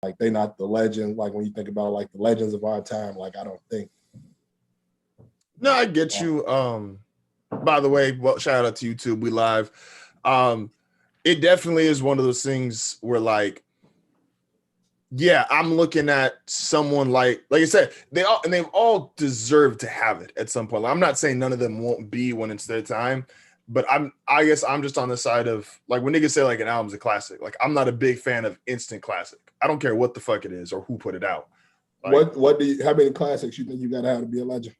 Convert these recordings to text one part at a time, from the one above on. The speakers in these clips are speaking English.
like they not the legend. Like when you think about like the legends of our time, like I don't think. No, I get you. By the way, well, shout out to YouTube. We live. It definitely is one of those things where like, yeah, I'm looking at someone like I said, they've all deserved to have it at some point. Like, I'm not saying none of them won't be when it's their time, but I guess I'm just on the side of like when niggas say like an album's a classic. Like I'm not a big fan of instant classic. I don't care what the fuck it is or who put it out. Like, how many classics you think you gotta have to be a legend?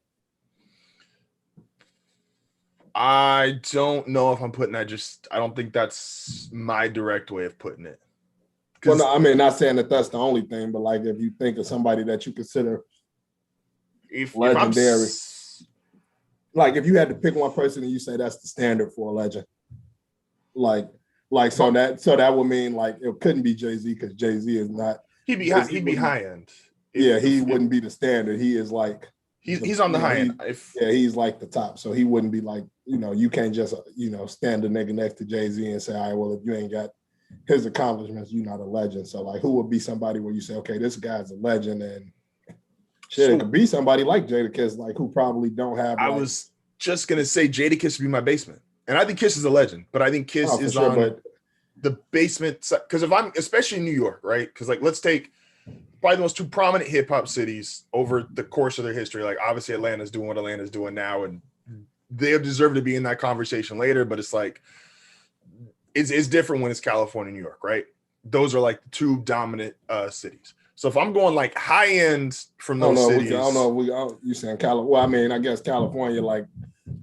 I don't know if I'm putting that. I don't think that's my direct way of putting it. Well, no, I mean, not saying that that's the only thing, but like if you think of somebody that you consider legendary, like if you had to pick one person and you say that's the standard for a legend, so that would mean like it couldn't be Jay-Z because Jay-Z is not. He'd be high end. He wouldn't be the standard. He is like he's on the high end. He's like the top, so he wouldn't be like you can't just stand a nigga next to Jay-Z and say, all right, well if you ain't got his accomplishments, you're not a legend. So like who would be somebody where you say, okay, this guy's a legend, and shit, it could be somebody like Jadakiss, like who probably don't have. I was just gonna say Jadakiss would be my basement, and I think Kiss is a legend, but I think Kiss is on the basement because if I'm especially in New York, right? Because like let's take probably the most two prominent hip hop cities over the course of their history. Like obviously Atlanta's doing what Atlanta's doing now, and they deserve to be in that conversation later. But it's like it's different when it's California, New York, right? Those are like the two dominant cities. So if I'm going like high end from those cities, I don't know. You saying California? Well, I mean, I guess California, like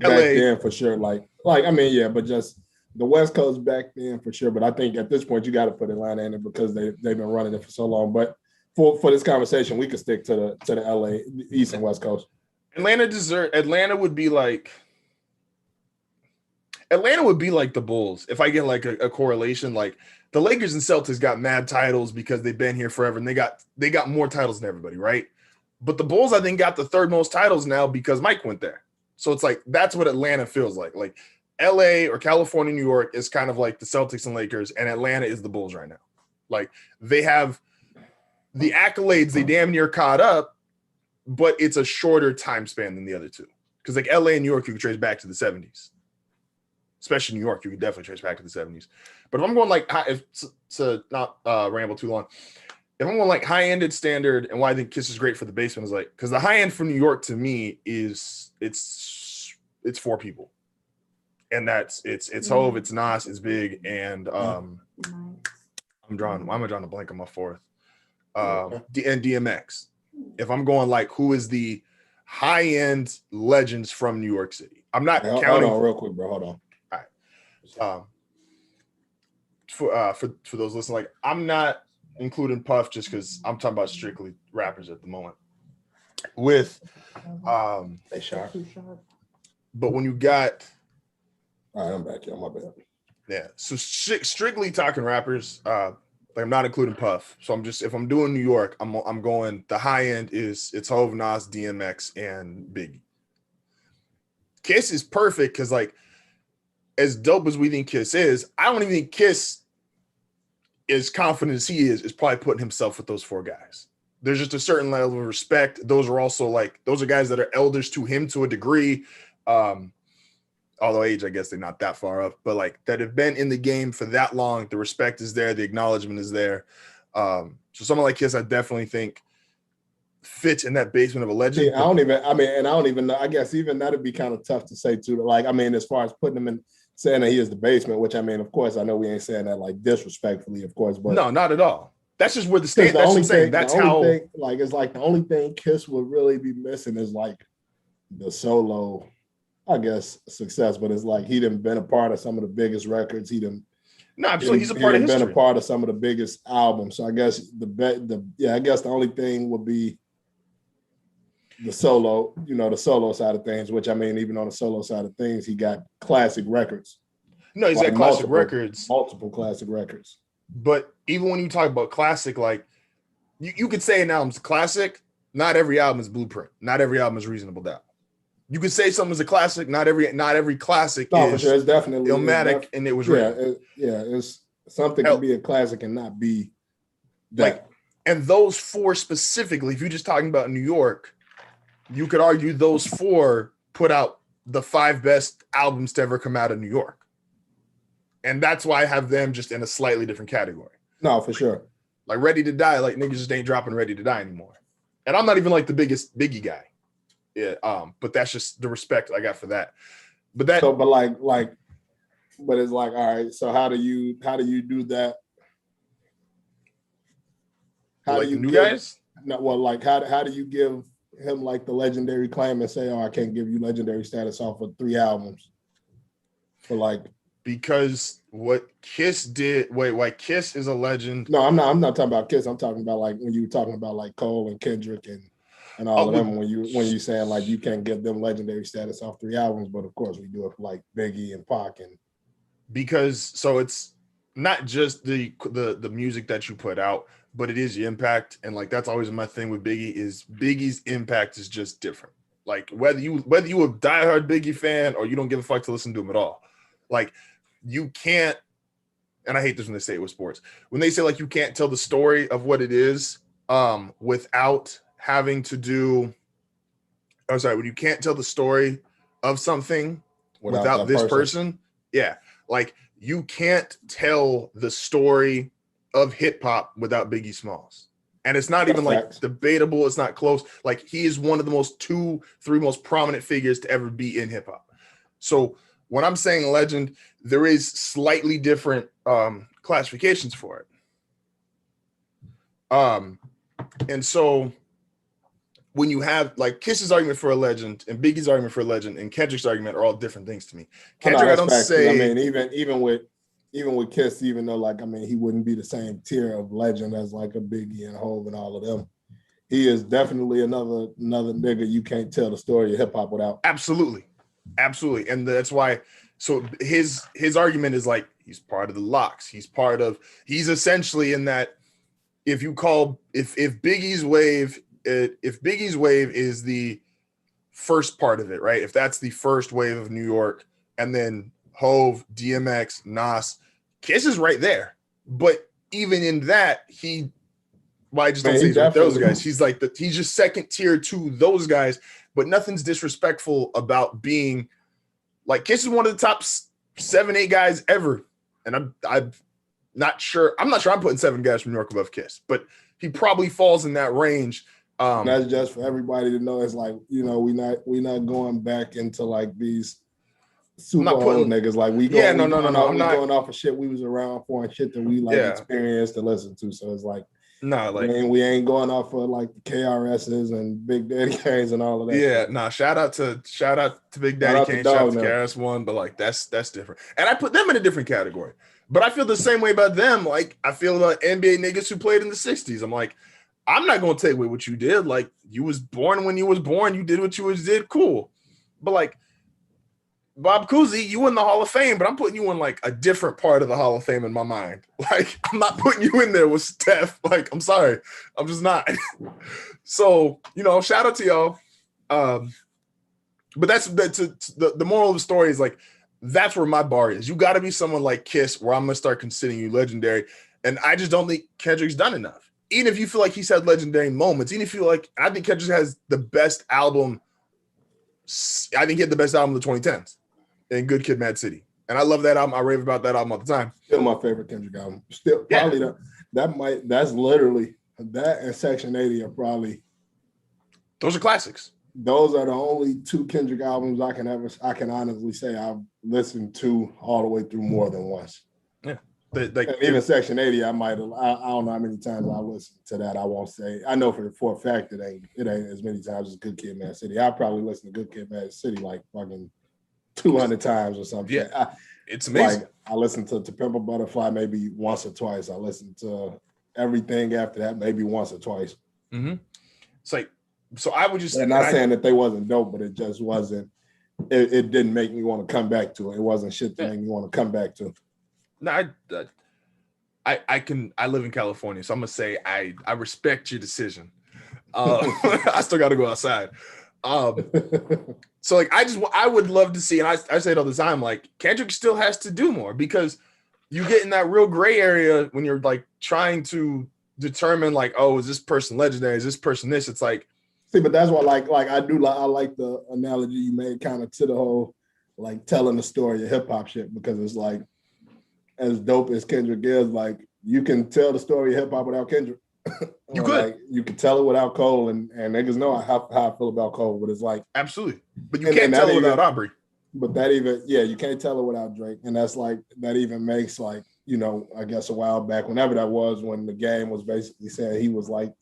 LA. Back then for sure. Like I mean, yeah, but just the West Coast back then for sure. But I think at this point you got to put Atlanta in it because they've been running it for so long. But for this conversation, we could stick to the LA East and West Coast. Atlanta would be like the Bulls. If I get like a correlation, like the Lakers and Celtics got mad titles because they've been here forever and they got more titles than everybody, right? But the Bulls, I think, got the third most titles now because Mike went there. So it's like that's what Atlanta feels like. Like LA or California, New York is kind of like the Celtics and Lakers, and Atlanta is the Bulls right now. Like they have the accolades, they damn near caught up, but it's a shorter time span than the other two. Because like LA and New York, you can trace back to the 70s. Especially New York, you can definitely trace back to the 70s. But if I'm going like to not ramble too long, if I'm going like high-ended standard, and why I think Kiss is great for the basement is like because the high end from New York to me is it's four people, and it's Hove, it's Nas, it's Big, and why am I drawing a blank on my fourth? And DMX. If I'm going like who is the high-end legends from New York City, I'm not counting. Hold on, real quick, bro. Hold on. All right. For those listening, like I'm not including Puff just because I'm talking about strictly rappers at the moment. With they sharp. But when you got, all right, I'm back here. My bad. Yeah, so strictly talking rappers, like I'm not including Puff. So I'm just if I'm doing New York, I'm going the high end it's Hov, Nas, DMX, and Biggie. Kiss is perfect because like as dope as we think Kiss is, I don't even think Kiss as confident as he is probably putting himself with those four guys. There's just a certain level of respect. Those are also like those are guys that are elders to him to a degree. Although age, I guess they're not that far up, but like that have been in the game for that long. The respect is there, the acknowledgement is there. So someone like Kiss, I definitely think fits in that basement of a legend. Yeah, I don't even know. I guess even that'd be kind of tough to say too. Like, I mean, as far as putting him in saying that he is the basement, which I mean, of course, I know we ain't saying that like disrespectfully, of course, but no, not at all. That's just where the state. That's what I'm saying. That's how. Like, it's like the only thing Kiss would really be missing is like the solo, I guess, success. But it's like he done been a part of some of the biggest records. Absolutely, he's a part of history. Been a part of some of the biggest albums. So I guess I guess the only thing would be the solo, the solo side of things, which I mean, even on the solo side of things, he got classic records. No, he's got classic records. Multiple classic records. But even when you talk about classic, like you could say an album's classic, not every album is Blueprint. Not every album is Reasonable Doubt. You could say something's a classic, not every classic is for sure. It's definitely Illmatic and it was it's something can be a classic and not be that. And those four specifically, if you're just talking about New York, you could argue those four put out the 5 best albums to ever come out of New York. And that's why I have them just in a slightly different category. No, for sure. Like Ready to Die, like niggas just ain't dropping Ready to Die anymore. And I'm not even like the biggest Biggie guy. Yeah, but that's just the respect I got for that. But that, so, but it's like, all right, so how do you do that? How like do you new give, guys? No, well, like how do you give him like the legendary claim and say, oh, I can't give you legendary status off of 3 albums? For like, because what Kiss did, why Kiss is a legend. No, I'm not talking about Kiss. I'm talking about like when you were talking about like Cole and Kendrick and all of them, when you saying like you can't give them legendary status off 3 albums, but of course we do it for like Biggie and Pac. And because so it's not just the music that you put out, but it is the impact. And like that's always my thing with Biggie is Biggie's impact is just different. Like whether you a diehard Biggie fan or you don't give a fuck to listen to him at all, like you can't. And I hate this when they say it with sports, when they say like you can't tell the story of what it is without having to do. I'm sorry, when you can't tell the story of something without this person. Yeah, like you can't tell the story of hip hop without Biggie Smalls. And it's not even like debatable. It's not close. Like he is one of the 2-3 most prominent figures to ever be in hip hop. So when I'm saying legend, there is slightly different classifications for it. And so when you have like Kiss's argument for a legend and Biggie's argument for a legend and Kendrick's argument are all different things to me. Kendrick, I don't say. I mean, even with Kiss, even though like, I mean, he wouldn't be the same tier of legend as like a Biggie and Hov and all of them. He is definitely another nigga you can't tell the story of hip hop without. Absolutely. And that's why. So his argument is like, he's part of the Locks. He's essentially in that if Biggie's wave is the first part of it, right? If that's the first wave of New York, and then Hov, DMX, Nas, Kiss is right there. But even in that, I just don't say he's with those guys. He's like he's just second tier to those guys, but nothing's disrespectful about being like Kiss is one of the top 7-8 guys ever. And I'm not sure I'm putting 7 guys from New York above Kiss, but he probably falls in that range. That's just for everybody to know. It's like, you know, we not going back into like these super old niggas. Like we going off of shit we was around for and shit that we like experienced and listened to. So it's like, we ain't going off of like the KRSs and Big Daddy Kane's and all of that. Yeah, shout out to Big Daddy Kane, shout out to KRS-One, but like that's different. And I put them in a different category. But I feel the same way about them. Like I feel the NBA niggas who played in the 60s. I'm like, I'm not gonna take away what you did. Like you was born when you was born, you did what you did, cool. But like Bob Cousy, you in the Hall of Fame, but I'm putting you in like a different part of the Hall of Fame in my mind. Like I'm not putting you in there with Steph. Like I'm sorry, I'm just not. So shout out to y'all. But that's the moral of the story is like that's where my bar is. You got to be someone like Kiss, where I'm gonna start considering you legendary. And I just don't think Kendrick's done enough. Even if you feel like he's had legendary moments, even if you feel like I think Kendrick has the best album. I think he had the best album of the 2010s. And Good Kid, Mad City. And I love that album. I rave about that album all the time. Still my favorite Kendrick album. Still probably that's literally that and Section 80 are probably those are classics. Those are the only 2 Kendrick albums I can honestly say I've listened to all the way through more than once. Yeah. Even Section 80, I don't know how many times I listened to that. I won't say. I know for a fact it ain't as many times as Good Kid, Mad City. I probably listened to Good Kid, Mad City like fucking 200 times or something. Yeah, it's amazing. Like I listened to Pimp a Butterfly maybe once or twice. I listened to everything after that maybe once or twice. Mm-hmm. It's like, so I would just. And not saying that they wasn't dope, but it just wasn't. It didn't make me want to come back to it. It wasn't shit that made me want to come back to. No, I live in California, so I'm gonna say I respect your decision. I still got to go outside. So like I would love to see, and I say it all the time, like Kendrick still has to do more because you get in that real gray area when you're like trying to determine like, oh, is this person legendary? Is this person this? It's like, see, but that's why I like the analogy you made kind of to the whole like telling the story of hip hop shit, because it's like as dope as Kendrick is, like you can tell the story of hip hop without Kendrick. You could. Like, you can tell it without Cole, and niggas know how I feel about Cole, but it's like absolutely. But you can't tell it without Aubrey. But that even, yeah, you can't tell it without Drake. And that's like, that even makes like, you know, I guess a while back, whenever that was, when the game was basically saying he was like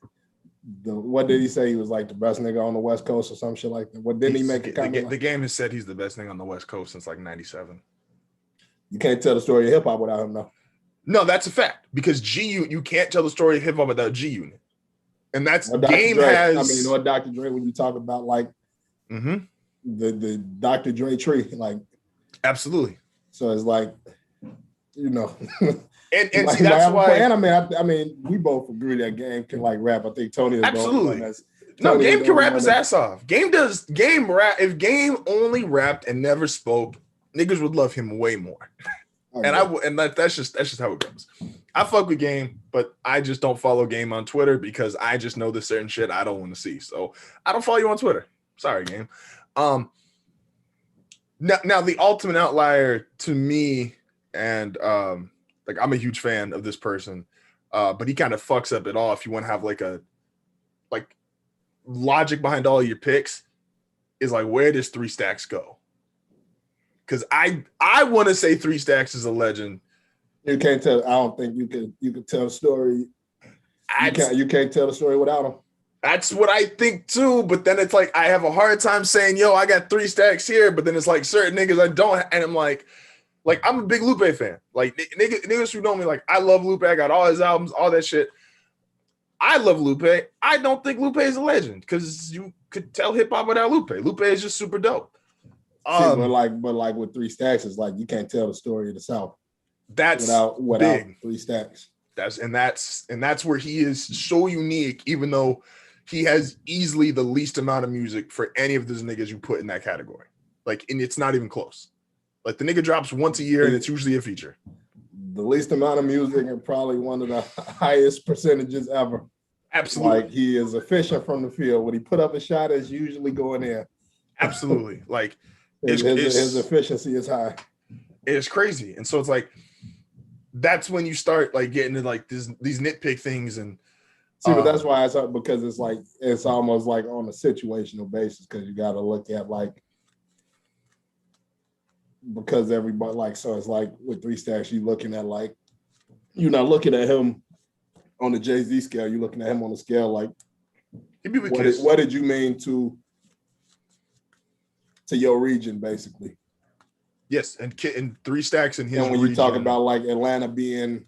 what did he say? He was like the best nigga on the West Coast or some shit like that. What didn't he make a comment? The game has said he's the best thing on the West Coast since like 97. You can't tell the story of hip hop without him, though. No, that's a fact, because you can't tell the story of hip hop without G Unit. And that's game Dre, has. I mean, or Dr. Dre, when you talk about like the Dr. Dre tree, like absolutely. So it's like, you know, and like, see, that's why. And I mean, we both agree that Game can like rap. I think Tony is absolutely. Game can rap his ass off. Game rap. If Game only rapped and never spoke, niggas would love him way more. Okay. And that's just how it goes. I fuck with Game, but I just don't follow Game on Twitter because I just know there's certain shit I don't want to see. So I don't follow you on Twitter. Sorry, Game. Now the ultimate outlier to me, and like I'm a huge fan of this person, but he kind of fucks up it all if you want to have like logic behind all your picks, is like, where does 3 Stacks go? Because I want to say 3 Stacks is a legend. You can't tell. I don't think you could tell a story. You can't tell the story without him. That's what I think too. But then it's like I have a hard time saying, yo, I got 3 Stacks here. But then it's like certain niggas I don't, and I'm like I'm a big Lupe fan. Like niggas who know me, like I love Lupe. I got all his albums, all that shit. I love Lupe. I don't think Lupe is a legend because you could tell hip hop without Lupe. Lupe is just super dope. But like with 3 Stacks, it's like you can't tell the story of the South. That's without big. 3 Stacks. That's where he is so unique, even though he has easily the least amount of music for any of those niggas you put in that category. Like, and it's not even close. Like the nigga drops once a year and it's usually a feature. The least amount of music and probably one of the highest percentages ever. Absolutely. Like he is efficient from the field. When he put up a shot, it's usually going in. Absolutely. Like his efficiency is high. It's crazy. And so it's like, that's when you start like getting into like these nitpick things. And see, but that's why it's up, because it's like it's almost like on a situational basis, because you got to look at like, because everybody like, so it's like with 3 Stacks, you're looking at like, you're not looking at him on the Jay-Z scale, you're looking at him on the scale like, what did you mean to your region, basically? Yes, and 3 Stacks in his region. And when region. you talk about like Atlanta being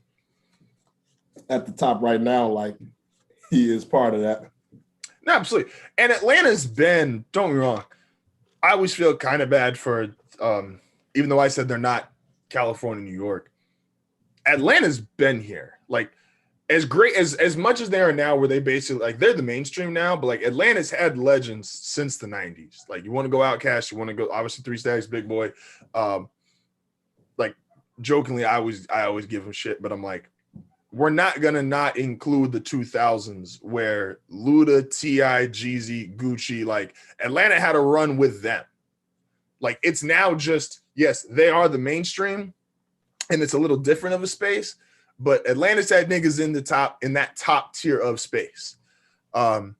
at the top right now, like he is part of that. No, absolutely. And Atlanta's been, don't get me wrong, I always feel kind of bad for, even though I said they're not California, New York, Atlanta's been here. Like, as great as much as they are now, where they basically like they're the mainstream now, but like Atlanta's had legends since the 90s. Like you want to go Outkast, you want to go obviously 3 Stacks, Big Boy. Like jokingly, I always give him shit, but I'm like, we're not gonna not include the 2000s where Luda, T.I., Jeezy, Gucci, like Atlanta had a run with them. Like it's now just, yes, they are the mainstream, and it's a little different of a space. But Atlanta's had niggas in that top tier of space. And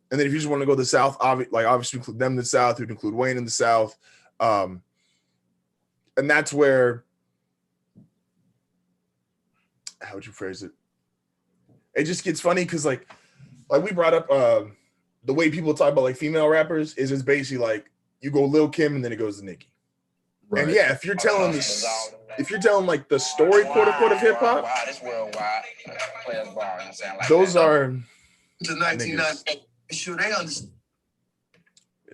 then if you just want to go to the South, obviously include them in the South, you can include Wayne in the South. And that's where, how would you phrase it? It just gets funny because like we brought up the way people talk about like female rappers is it's basically like you go Lil Kim and then it goes to Nicki. Right. And yeah, if you're telling like the story, quote unquote, of hip hop, those are niggas. Sure, they understand.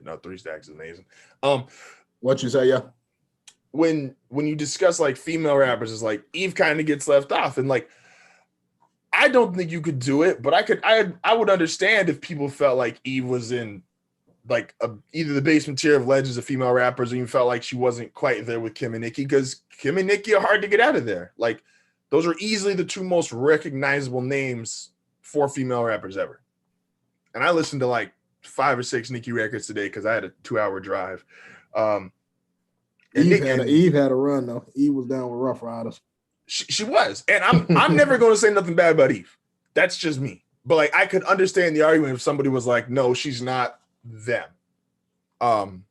No, 3 Stacks is amazing. What you say, yeah? When you discuss like female rappers, it's like Eve kind of gets left off, and like I don't think you could do it, but I would understand if people felt like Eve was in like either the basement tier of legends of female rappers, or you felt like she wasn't quite there with Kim and Nicki, because Kim and Nicki are hard to get out of there. Like those are easily the 2 most recognizable names 4 female rappers ever. And I listened to like 5 or 6 Nicki records today because I had a 2-hour drive. Eve had a run though. Eve was down with Rough Riders. She was, and I'm never going to say nothing bad about Eve. That's just me. But like, I could understand the argument if somebody was like, "No, she's not them." And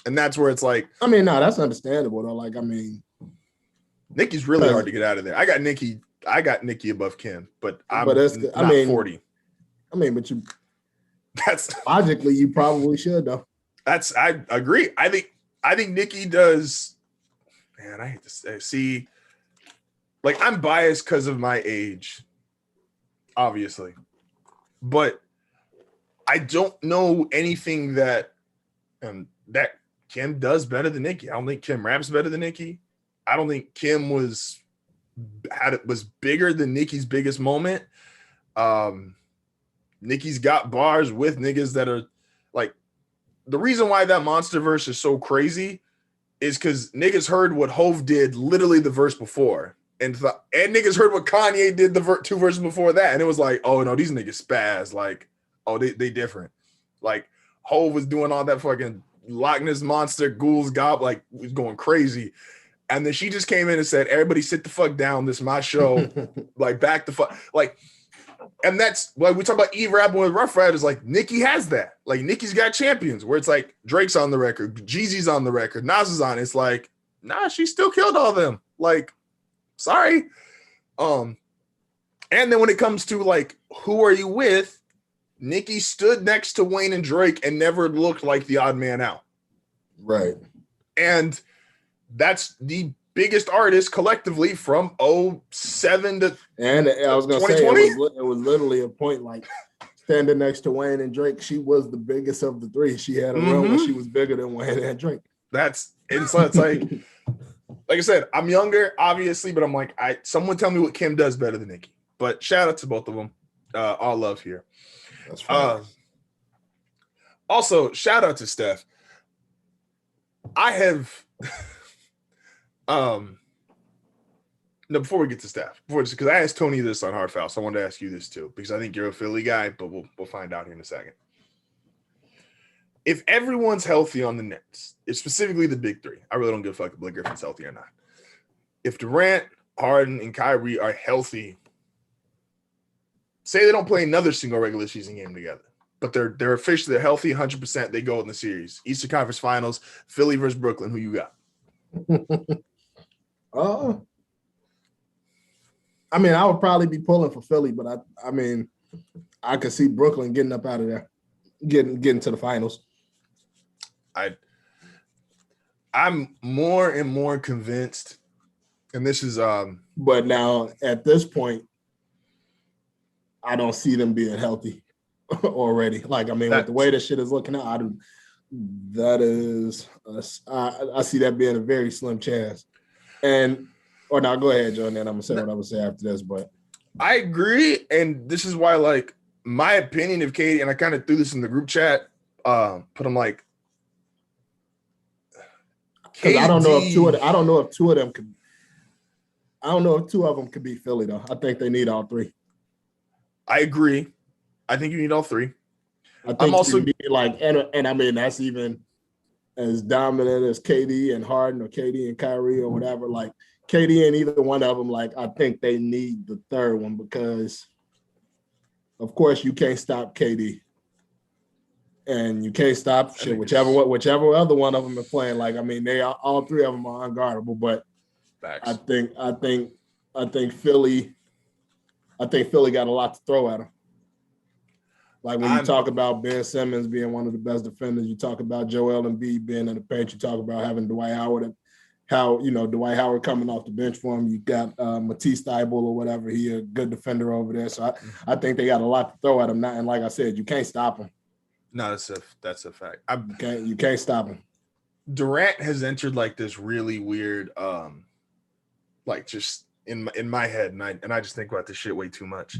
that's where it's like, I mean, no, that's understandable though. Like, I mean, Nicki's really hard to get out of there. I got Nicki above Kim, but I'm not 40. I mean, but that's logically you probably should though. I agree. I think Nicki does. Man, I hate to say. See, like I'm biased because of my age, obviously, but I don't know anything that Kim does better than Nicki. I don't think Kim raps better than Nicki. I don't think Kim was bigger than Nicki's biggest moment. Nicki's got bars with niggas that are like, the reason why that monster verse is so crazy is because niggas heard what Hove did literally the verse before. And niggas heard what Kanye did the 2 verses before that. And it was like, oh no, these niggas spaz. Like, oh, they different. Like Hove was doing all that fucking Loch Ness Monster, Ghouls, Gob, like was going crazy. And then she just came in and said, everybody sit the fuck down. This is my show. Like back the fuck. Like, and that's like we talk about Eve rapping with Rough Riders. Like Nicki has that. Like Nicki's got champions where it's like Drake's on the record, Jeezy's on the record, Nas is on. It's like, nah, she still killed all them. Like, sorry. And then when it comes to like, who are you with? Nicki stood next to Wayne and Drake and never looked like the odd man out. Right. And that's the biggest artist collectively from 07 to and I was gonna 2020. Say it was literally a point like standing next to Wayne and Drake. She was the biggest of the 3. She had a run where she was bigger than Wayne and Drake. It's like I said, I'm younger, obviously, but I'm like, someone tell me what Kim does better than Nicki. But shout out to both of them. All love here. That's right. Also, shout out to Steph. I have no, before we get to Steph, because I asked Tony this on Hard Foul, so I wanted to ask you this too, because I think you're a Philly guy, but we'll find out here in a second. If everyone's healthy on the Nets, it's specifically the big 3, I really don't give a fuck if Blake Griffin's healthy or not. If Durant, Harden, and Kyrie are healthy, say they don't play another single regular season game together, but they're officially they're healthy, 100%. They go in the series, Eastern Conference Finals, Philly versus Brooklyn. Who you got? I mean, I would probably be pulling for Philly, but I mean, I could see Brooklyn getting up out of there, getting to the finals. I'm more and more convinced, and this is but now at this point, I don't see them being healthy already. Like, I mean, with the way this shit is looking out, I see that being a very slim chance. Or now go ahead, Joe, and then I'm gonna say what I'm gonna say after this. But I agree, and this is why, like, my opinion of Katie, and I kind of threw this in the group chat, but I'm like, because I don't know if two of them could be Philly though. I think they need all 3. I agree. I think you need all 3. I think I'm also like, and I mean that's even as dominant as KD and Harden or KD and Kyrie or whatever. Like KD and either one of them, like I think they need the third one because, of course, you can't stop KD, and you can't stop whichever other one of them are playing. Like I mean, they all 3 of them are unguardable. But facts. I think Philly got a lot to throw at them. Like when you talk about Ben Simmons being one of the best defenders, you talk about Joel Embiid being in the paint, you talk about having Dwight Howard, how, Dwight Howard coming off the bench for him. You got Matisse Thybulle or whatever. He a good defender over there. So I think they got a lot to throw at him. And like I said, you can't stop him. No, that's a fact. You can't stop him. Durant has entered like this really weird, like just in my head, and I just think about this shit way too much.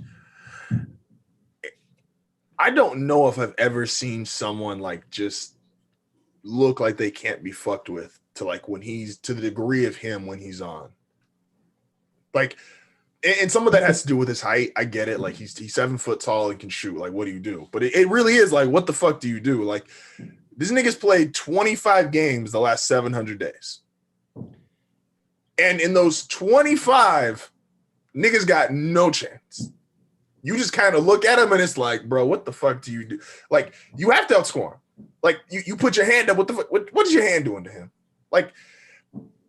I don't know if I've ever seen someone like just look like they can't be fucked with to like when he's to the degree of him when he's on. Like And some of that has to do with his height. I get it. Like he's 7 foot tall and can shoot. Like, what do you do? But it really is like, what the fuck do you do? Like, this nigga's played 25 games the last 700 days. And in those 25, niggas got no chance. You just kind of look at him and it's like, bro, what the fuck do you do? Like, you have to outscore him. Like, you put your hand up. What the fuck? What is your hand doing to him? Like,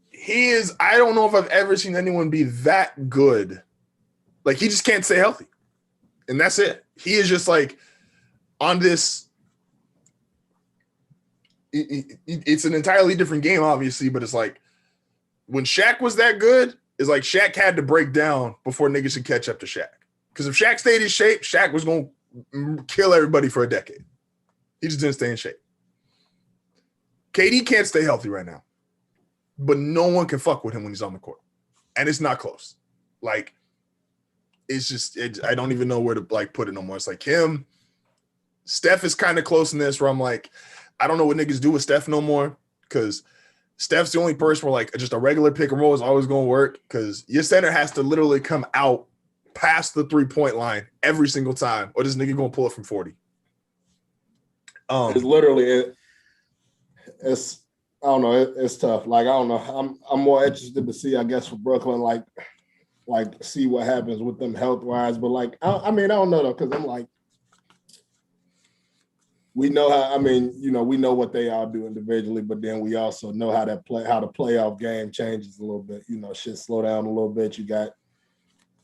he is, I don't know if I've ever seen anyone be that good. Like, he just can't stay healthy. And that's it. He is just like on this. It's an entirely different game, obviously, but it's like when Shaq was that good, it's like Shaq had to break down before niggas should catch up to Shaq. Because if Shaq stayed in shape, Shaq was going to kill everybody for a decade. He just didn't stay in shape. KD can't stay healthy right now. But no one can fuck with him when he's on the court. And it's not close. Like, it's just, I don't even know where to like put it no more. It's like him. Steph is kind of close in this where I'm like, I don't know what niggas do with Steph no more because Steph's the only person where like just a regular pick and roll is always going to work because your center has to literally come out past the 3-point line every single time or this nigga going to pull it from 40. It's literally, it's I don't know. It's tough. Like, I don't know. I'm more interested to see, I guess, for Brooklyn, like see what happens with them health wise. But like, I mean, I don't know though, because I'm like, we know how. I mean, you know, we know what they all do individually, but then we also know how the playoff game changes a little bit. You know, shit slow down a little bit. You got.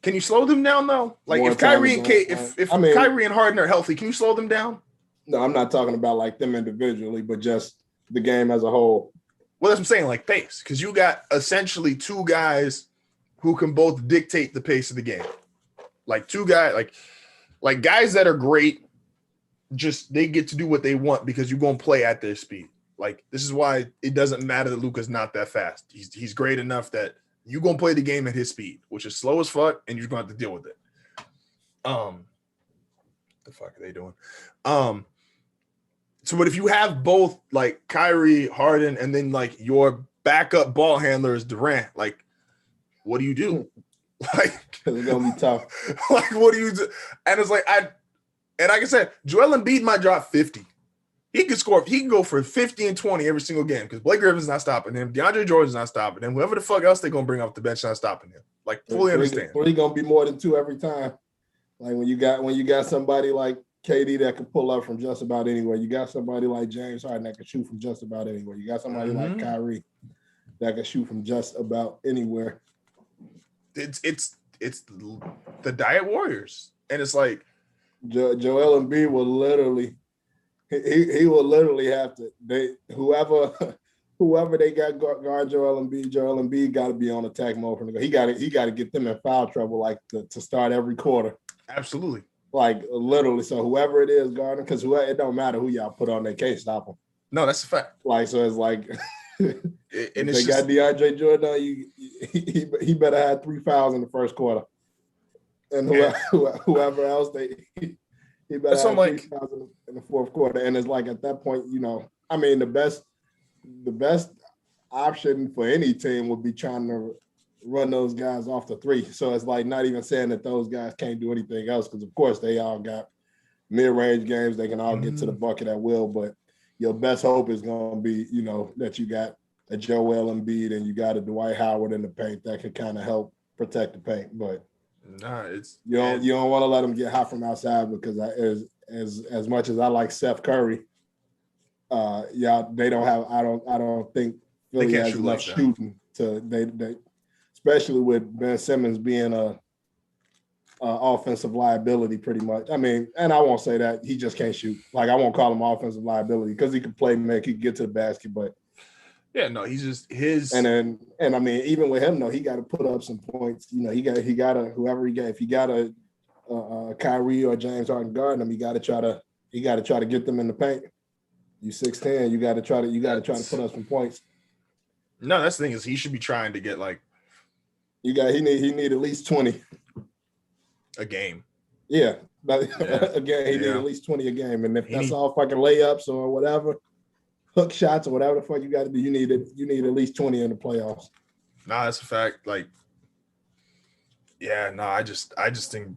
Can you slow them down though? Like if Kyrie and Kyrie and Harden are healthy, can you slow them down? No, I'm not talking about like them individually, but just the game as a whole. Well, that's what I'm saying, like pace, because you got essentially two guys who can both dictate the pace of the game. Like two guys, like guys that are great, just they get to do what they want because you're going to play at their speed. Like this is why it doesn't matter that Luka's not that fast. He's great enough that you're going to play the game at his speed, which is slow as fuck, and you're going to have to deal with it. What the fuck are they doing? So, but if you have both like Kyrie, Harden, and then like your backup ball handler is Durant, like, what do you do? Like, it's gonna be tough. Like, what do you do? And it's like like I said, Joel Embiid might drop 50. He can score. He can go for 50 and 20 every single game because Blake Griffin's not stopping him. DeAndre Jordan's not stopping him. Whoever the fuck else they're gonna bring off the bench not stopping him. Like, fully understand. Three gonna be more than two every time. Like when you got somebody like KD that can pull up from just about anywhere. You got somebody like James Harden that can shoot from just about anywhere. You got somebody like Kyrie that can shoot from just about anywhere. It's the Diet Warriors, and it's like Joel Embiid will literally he will literally have to whoever they got guard Joel Embiid got to be on attack mode from the go. He got to get them in foul trouble like to start every quarter. Absolutely. Like literally, so whoever it is guarding, because it don't matter who y'all put on, they can't stop them. No, that's a fact. Like so, it's like and they got DeAndre Jordan. He better have 3 fouls in the first quarter, and whoever else he better have 3 fouls in the fourth quarter. And it's like at that point, you know, I mean, the best option for any team would be trying to run those guys off the three. So it's like not even saying that those guys can't do anything else because, of course, they all got mid-range games. They can all get to the bucket at will, but your best hope is going to be, you know, that you got a Joel Embiid and you got a Dwight Howard in the paint that can kind of help protect the paint. But you don't want to let them get hot from outside because as much as I like Steph Curry, they don't have. I don't think Philly has enough shooting to they especially with Ben Simmons being a offensive liability pretty much. I mean, and I won't say that he just can't shoot. Like I won't call him offensive liability because he can play make, he can get to the basket, but yeah, no, he's just his. And I mean, even with him though, he got to put up some points. You know, he got whoever he got. If he got a Kyrie or James Harden guarding him, he got to try to get them in the paint. You 6'10", you got to try to put up some points. No, that's the thing is he should be trying to get like. He need at least 20 a game. Yeah, but again, he need at least 20 a game, and if that's all fucking layups or whatever, hook shots or whatever the fuck you got to do, you need at least 20 in the playoffs. Nah, that's a fact. Like Yeah, no, I just think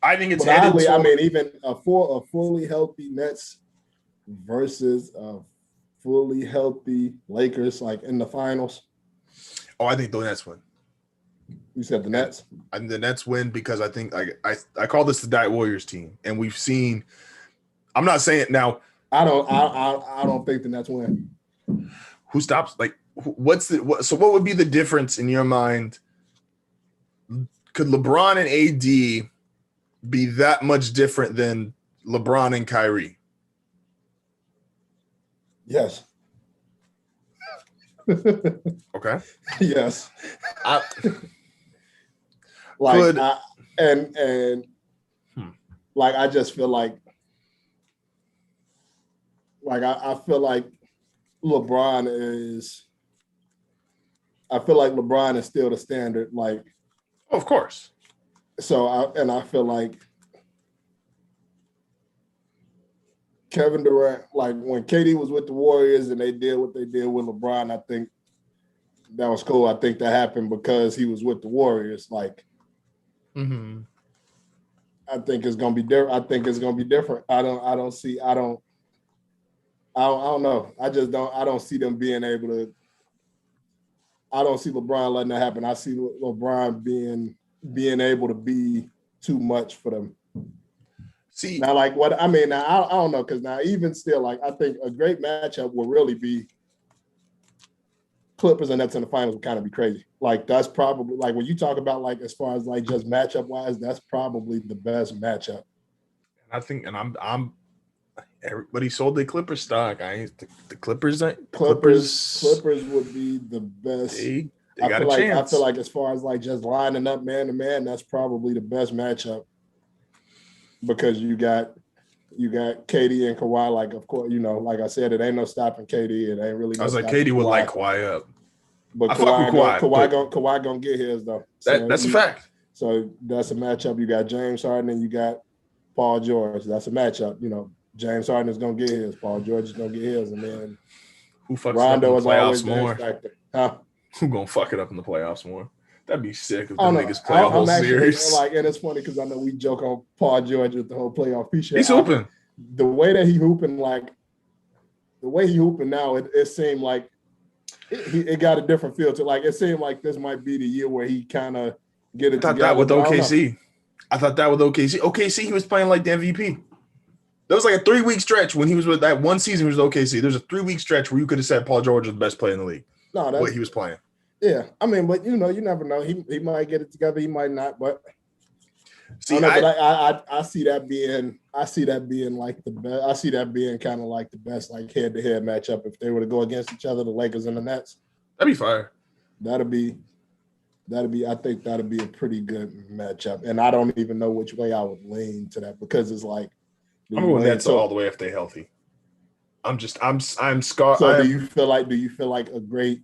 it's But headed oddly, I toward. mean, even a fully healthy Nets versus a fully healthy Lakers, like in the finals. Oh, I think the Nets win. You said the And Nets? I think the Nets win because I think I call this the Diet Warriors team, and we've seen. I'm not saying now. I don't think the Nets win. Who stops? Like, so what would be the difference in your mind? Could LeBron and AD be that much different than LeBron and Kyrie? Yes. Okay. Yes. I, like could, like I just feel like I feel like LeBron is still the standard. Like, of course. so I feel like Kevin Durant, like when KD was with the Warriors and they did what they did with LeBron, I think that was cool. I think that happened because he was with the Warriors. Like, I think it's gonna be different. I think it's gonna be different. I don't know. I don't see them being able to. I don't see LeBron letting that happen. I see LeBron being able to be too much for them. See, now, like what I mean, now I don't know, because now even still, like I think a great matchup will really be Clippers and Nets in the finals would kind of be crazy. Like that's probably like when you talk about like as far as like just matchup wise, that's probably the best matchup. I think, and I'm everybody sold the Clippers stock. The Clippers would be the best. They got a chance. I feel like as far as like just lining up man to man, that's probably the best matchup because you got KD and Kawhi. Like of course, like I said, it ain't no stopping KD. It ain't really. I was like, KD would light Kawhi up. But Kawhi gonna get his though. That's a fact. So that's a matchup. You got James Harden and you got Paul George. That's a matchup. James Harden is gonna get his. Paul George is gonna get his, and then who fucks Rondo up in the playoffs more? Huh? Who gonna fuck it up in the playoffs more? That'd be sick if the niggas play a whole series. Like, and it's funny because I know we joke on Paul George with the whole playoff piece. He's hooping. The way that he hooping, now, it seemed like it got a different feel to. Like it seemed like this might be the year where he kind of get it together. I thought that with OKC. OKC, he was playing like the MVP. There was like a 3-week stretch when he was with that one season. He was with OKC. There's a 3-week stretch where you could have said Paul George was the best player in the league. No, that's what he was playing. Yeah, I mean, but you never know. He might get it together. He might not. But see, I see that being like the best. I see that being kind of like the best like head-to-head matchup if they were to go against each other, the Lakers and the Nets. That'd be fire. That'd be. I think that'd be a pretty good matchup, and I don't even know which way I would lean to that because it's like I'm going Nets all the way if they're healthy. I'm scarred. So do you feel like a great?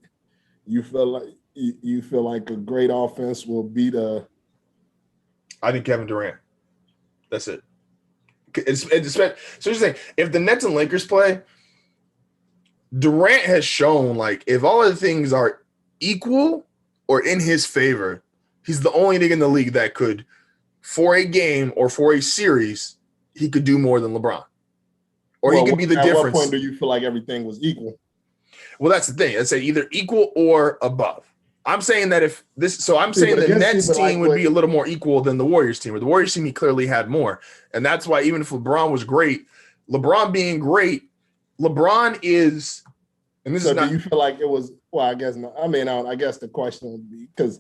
You feel like a great offense will beat a. I think Kevin Durant. That's it. So you're saying if the Nets and Lakers play, Durant has shown like if all of the things are equal or in his favor, he's the only nigga in the league that could, for a game or for a series, he could do more than LeBron. Or he could be the difference. At what point do you feel like everything was equal? Well, that's the thing. I'd say either equal or above. I'm saying that the Nets team would be a little more equal than the Warriors team. Or the Warriors team, he clearly had more. And that's why even if LeBron was great, LeBron being great, LeBron is, and this is not. Do you feel like it was, well, I guess not. I mean, I guess the question would be, because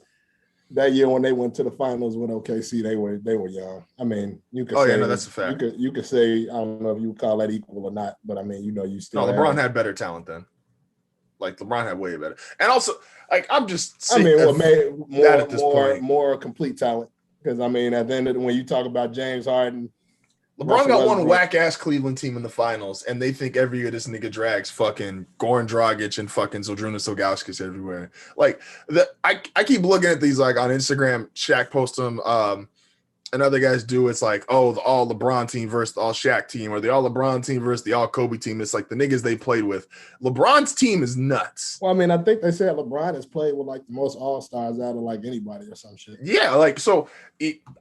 that year when they went to the finals with OKC, they were young. I mean, you could say, that's a fact. You could say, I don't know if you would call that equal or not, but I mean, you still. No, LeBron had better talent then. Like LeBron had way better, and also like I'm just. More complete talent because I mean at the end of when you talk about James Harden, LeBron got one whack ass Cleveland team in the finals, and they think every year this nigga drags fucking Goran Dragic and fucking Zydrunas Ilgauskas everywhere. Like I keep looking at these like on Instagram. Shaq posts them. and other guys do, it's like, oh, the all LeBron team versus the all Shaq team, or the all LeBron team versus the all Kobe team. It's like the niggas they played with. LeBron's team is nuts. Well, I mean, I think they said LeBron has played with like the most All-Stars out of like anybody or some shit. Yeah, like so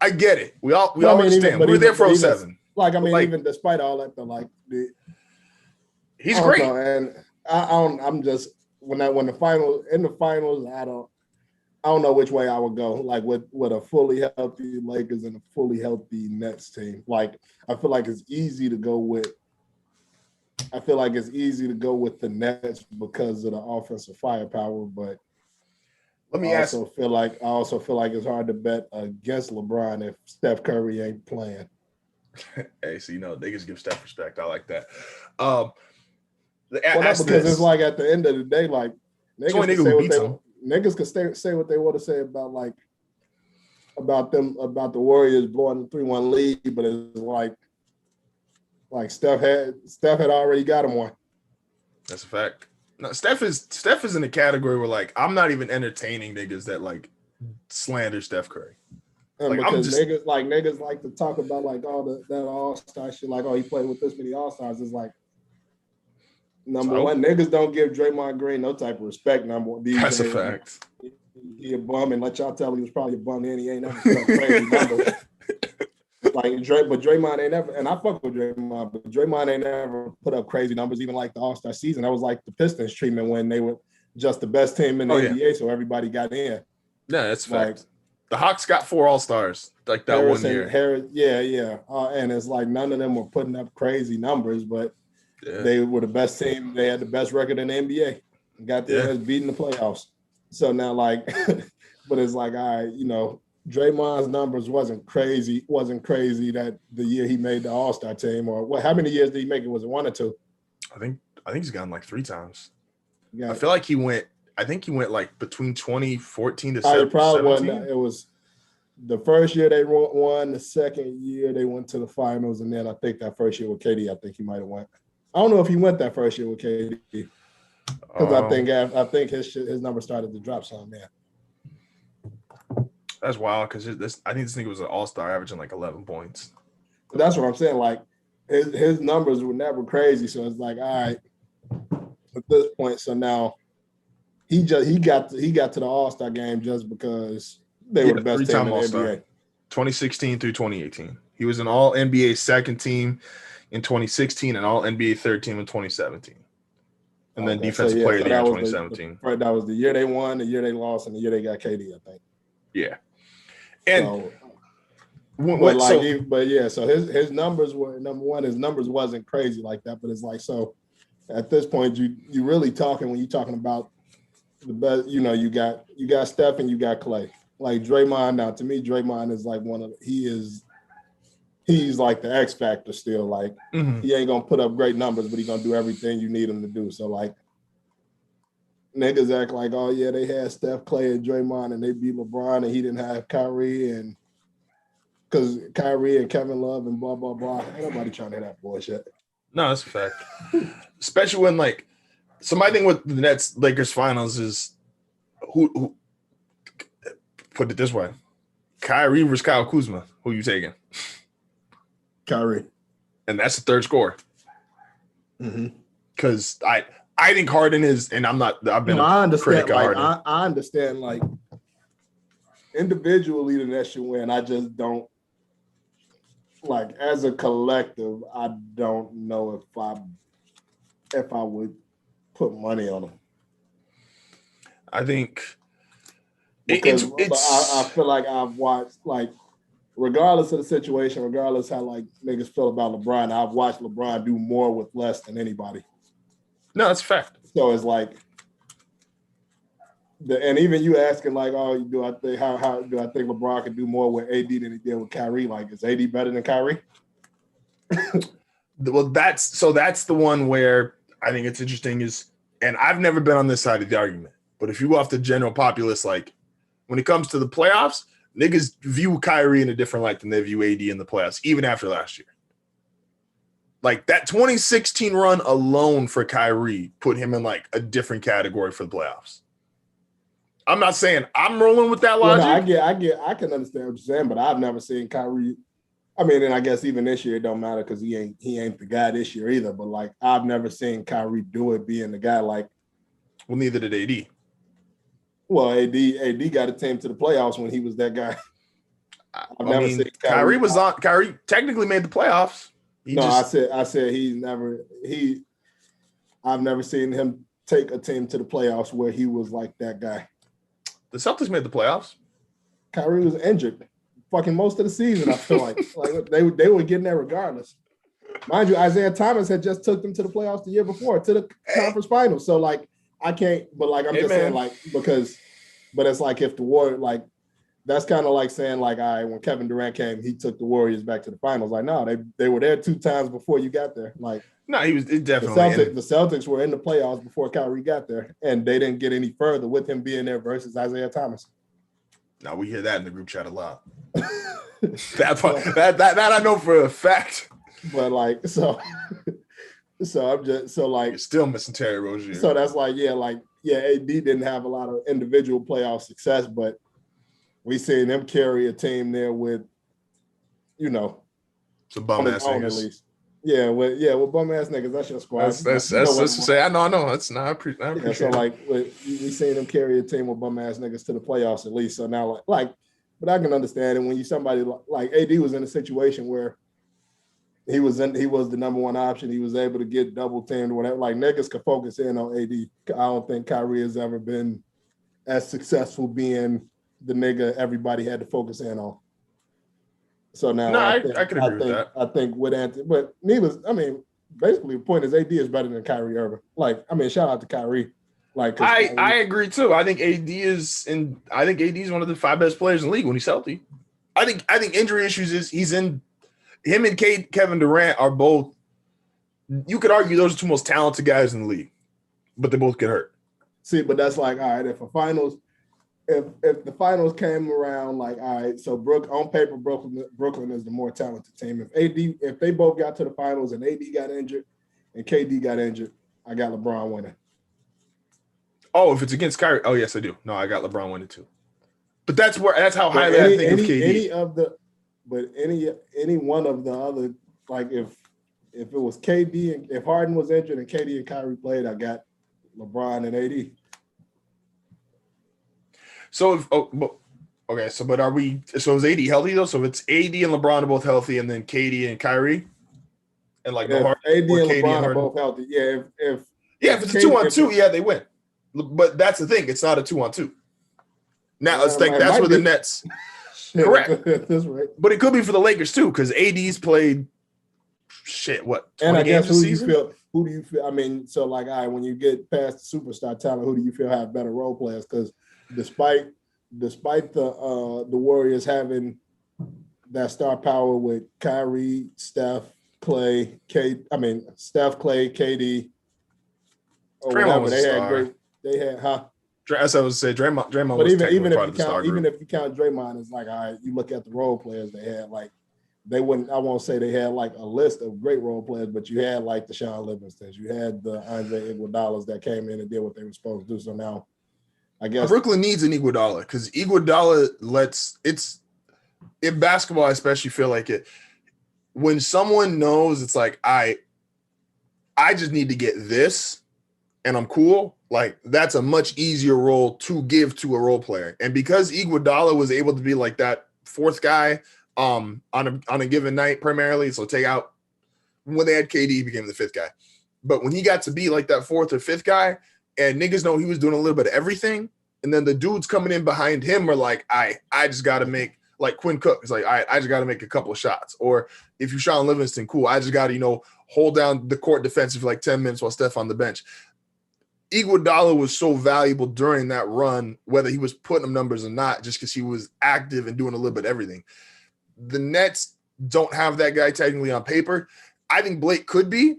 I get it. We all understand. We were there for 07. Like, I mean, even despite all that, though, like he's great. And I'm just when the finals, I don't know which way I would go, like with a fully healthy Lakers and a fully healthy Nets team. Like, I feel like it's easy to go with the Nets because of the offensive firepower, but I also feel like it's hard to bet against LeBron if Steph Curry ain't playing. Hey, so niggas give Steph respect. I like that. Because it's like at the end of the day, like niggas could say what they want to say about the Warriors blowing the 3-1 lead, but it's like Steph had already got him one. That's a fact. No, Steph is in a category where like I'm not even entertaining niggas that like slander Steph Curry. And like, because niggas like to talk about like all that All-Star shit, like, oh, he played with this many All-Stars. It's like, number one, niggas don't give Draymond Green no type of respect. Number one, that's a fact. He a bum, and let y'all tell he was probably a bum, and he ain't never put up crazy numbers. But Draymond ain't never, and I fuck with Draymond, but Draymond ain't never put up crazy numbers, even like the All-Star season. That was like the Pistons treatment when they were just the best team in the NBA, so everybody got in. Yeah, that's fact. The Hawks got 4 All-Stars like that Harris 1 year. And it's like none of them were putting up crazy numbers, but they were the best team. They had the best record in the NBA. Got their ass beating the playoffs. So now, like, but it's like, all right, Draymond's numbers wasn't crazy that the year he made the All-Star team, or how many years did he make it? Was it 1 or 2? I think he's gotten like 3 times. I feel like he went like between 2014 to 17. Probably wasn't. It was the first year they won. The second year they went to the finals, and then I think that first year with KD, I think he might have went. I don't know if he went that first year with KD because I think his number started to drop some. Man, that's wild because I think this nigga was an all-star averaging like 11 points. That's what I'm saying. Like his numbers were never crazy, so it's like, all right, at this point, so now. He got to the All-Star game just because they were the best team in the NBA. 2016 through 2018. He was an All-NBA second team in 2016 and All-NBA third team in 2017. And then defensive player of the year in 2017. That was the year they won, the year they lost, and the year they got KD, I think. Yeah. And so his numbers were, number one, his numbers wasn't crazy like that, but it's like, so at this point, you really talking when you're talking about the best, you got Steph and you got Clay. Like Draymond, now to me, Draymond is like he's like the X factor still. Like he ain't gonna put up great numbers, but he's gonna do everything you need him to do. So like niggas act like, oh yeah, they had Steph, Clay, and Draymond, and they beat LeBron, and he didn't have Kyrie, and because Kyrie and Kevin Love and blah blah blah. Ain't nobody trying to hear that bullshit. No, that's a fact. Especially when like. So my thing with the Nets Lakers finals is who put it this way. Kyrie versus Kyle Kuzma. Who you taking? Kyrie. And that's the third score. Because I think Harden is, and I've been a critic of Harden. I understand like individually the Nets should win. I just don't like as a collective, I don't know if I would put money on them. I think it's I feel like I've watched, like, regardless of the situation, regardless how like niggas feel about LeBron, I've watched LeBron do more with less than anybody. No, that's a fact. So it's like, and even you asking like, oh, do I think how do I think LeBron can do more with AD than he did with Kyrie? Like, is AD better than Kyrie? Well, that's the one where I think it's interesting is, and I've never been on this side of the argument, but if you go off the general populace, like when it comes to the playoffs, niggas view Kyrie in a different light than they view AD in the playoffs, even after last year. Like that 2016 run alone for Kyrie put him in like a different category for the playoffs. I'm not saying I'm rolling with that Well, logic. no, I can understand what you're saying, but I've never seen Kyrie. I mean, and I guess even this year it don't matter because he ain't the guy this year either. But like, I've never seen Kyrie do it being the guy. Like, well, neither did AD. well, AD got a team to the playoffs when he was that guy. I've never seen Kyrie was on. Kyrie technically made the playoffs. I said I've never seen him take a team to the playoffs where he was like that guy. The Celtics made the playoffs. Kyrie was injured fucking most of the season, I feel like. Like they were getting there regardless. Mind you, Isaiah Thomas had just took them to the playoffs the year before, to the conference finals. So like I can't, but like I'm just saying, like, because but it's like if the Warriors, like, that's kind of like saying, like, all right, when Kevin Durant came, he took the Warriors back to the finals. Like, no, they were there 2 times before you got there. Like, no, he was definitely the Celtics were in the playoffs before Kyrie got there, and they didn't get any further with him being there versus Isaiah Thomas. Now we hear that in the group chat a lot. that I know for a fact. But like, so I'm just so like, you're still missing Terry Rozier. So that's like, AD didn't have a lot of individual playoff success, but we seen him carry a team there with, some bum ass niggas. At least. With bum ass niggas. That's your squad. That's to say. I know. That's not. I appreciate. Yeah, so like, we seen him carry a team with bum ass niggas to the playoffs at least. So now, like, but I can understand it when you somebody like AD was in a situation where he was the number one option. He was able to get double teamed or whatever. Like, niggas could focus in on AD. I don't think Kyrie has ever been as successful being the nigga everybody had to focus in on. So now I can agree with that. I think with Anthony, but basically the point is AD is better than Kyrie Irving. Like, shout out to Kyrie. Like, I agree too. I think AD is one of the 5 best players in the league when he's healthy. I think injury issues is he's in. Him and Kevin Durant are both. You could argue those are 2 most talented guys in the league, but they both get hurt. See, but that's like, all right, if the finals came around, like, all right, so on paper, Brooklyn is the more talented team. If they both got to the finals and AD got injured and KD got injured, I got LeBron winning. Oh, if it's against Kyrie, oh yes, I do. No, I got LeBron winning too. But that's how highly I think of KD. Any one of the other, like, if it was KD and if Harden was injured and KD and Kyrie played, I got LeBron and AD. So but are we? So is AD healthy though? So if it's AD and LeBron are both healthy, and then KD and Kyrie, and like AD and LeBron are both healthy. Yeah, if it's a 2-on-2, they win. But that's the thing; it's not a 2-on-2. Now it's like that's where the Nets. Correct. That's right. But it could be for the Lakers too, because AD's played what? And I guess who do you feel? So like, all right, when you get past the superstar talent, who do you feel have better role players? Because despite the Warriors having that star power with Kyrie, Steph, Clay, KD, or whatever, they had. As I would say, Draymond. But even if you count Draymond, it's like, all right, you look at the role players they had, like, they wouldn't. I won't say they had like a list of great role players, but you had like the Sean Livingstons, you had the Andre Iguodala's that came in and did what they were supposed to do. So now, I guess Brooklyn needs an Iguodala because Iguodala in basketball, I especially feel like it when someone knows it's like I just need to get this and I'm cool. Like, that's a much easier role to give to a role player. And because Iguodala was able to be like that 4th guy on a given night primarily, so take out when they had KD, he became the 5th guy. But when he got to be like that 4th or 5th guy, and niggas know he was doing a little bit of everything, and then the dudes coming in behind him are like, I just got to make, like Quinn Cook, it's like, I just got to make a couple of shots. Or if you're Sean Livingston, cool, I just got to, hold down the court defensive for like 10 minutes while Steph on the bench. Iguodala was so valuable during that run, whether he was putting up numbers or not, just because he was active and doing a little bit of everything. The Nets don't have that guy technically on paper. I think Blake could be.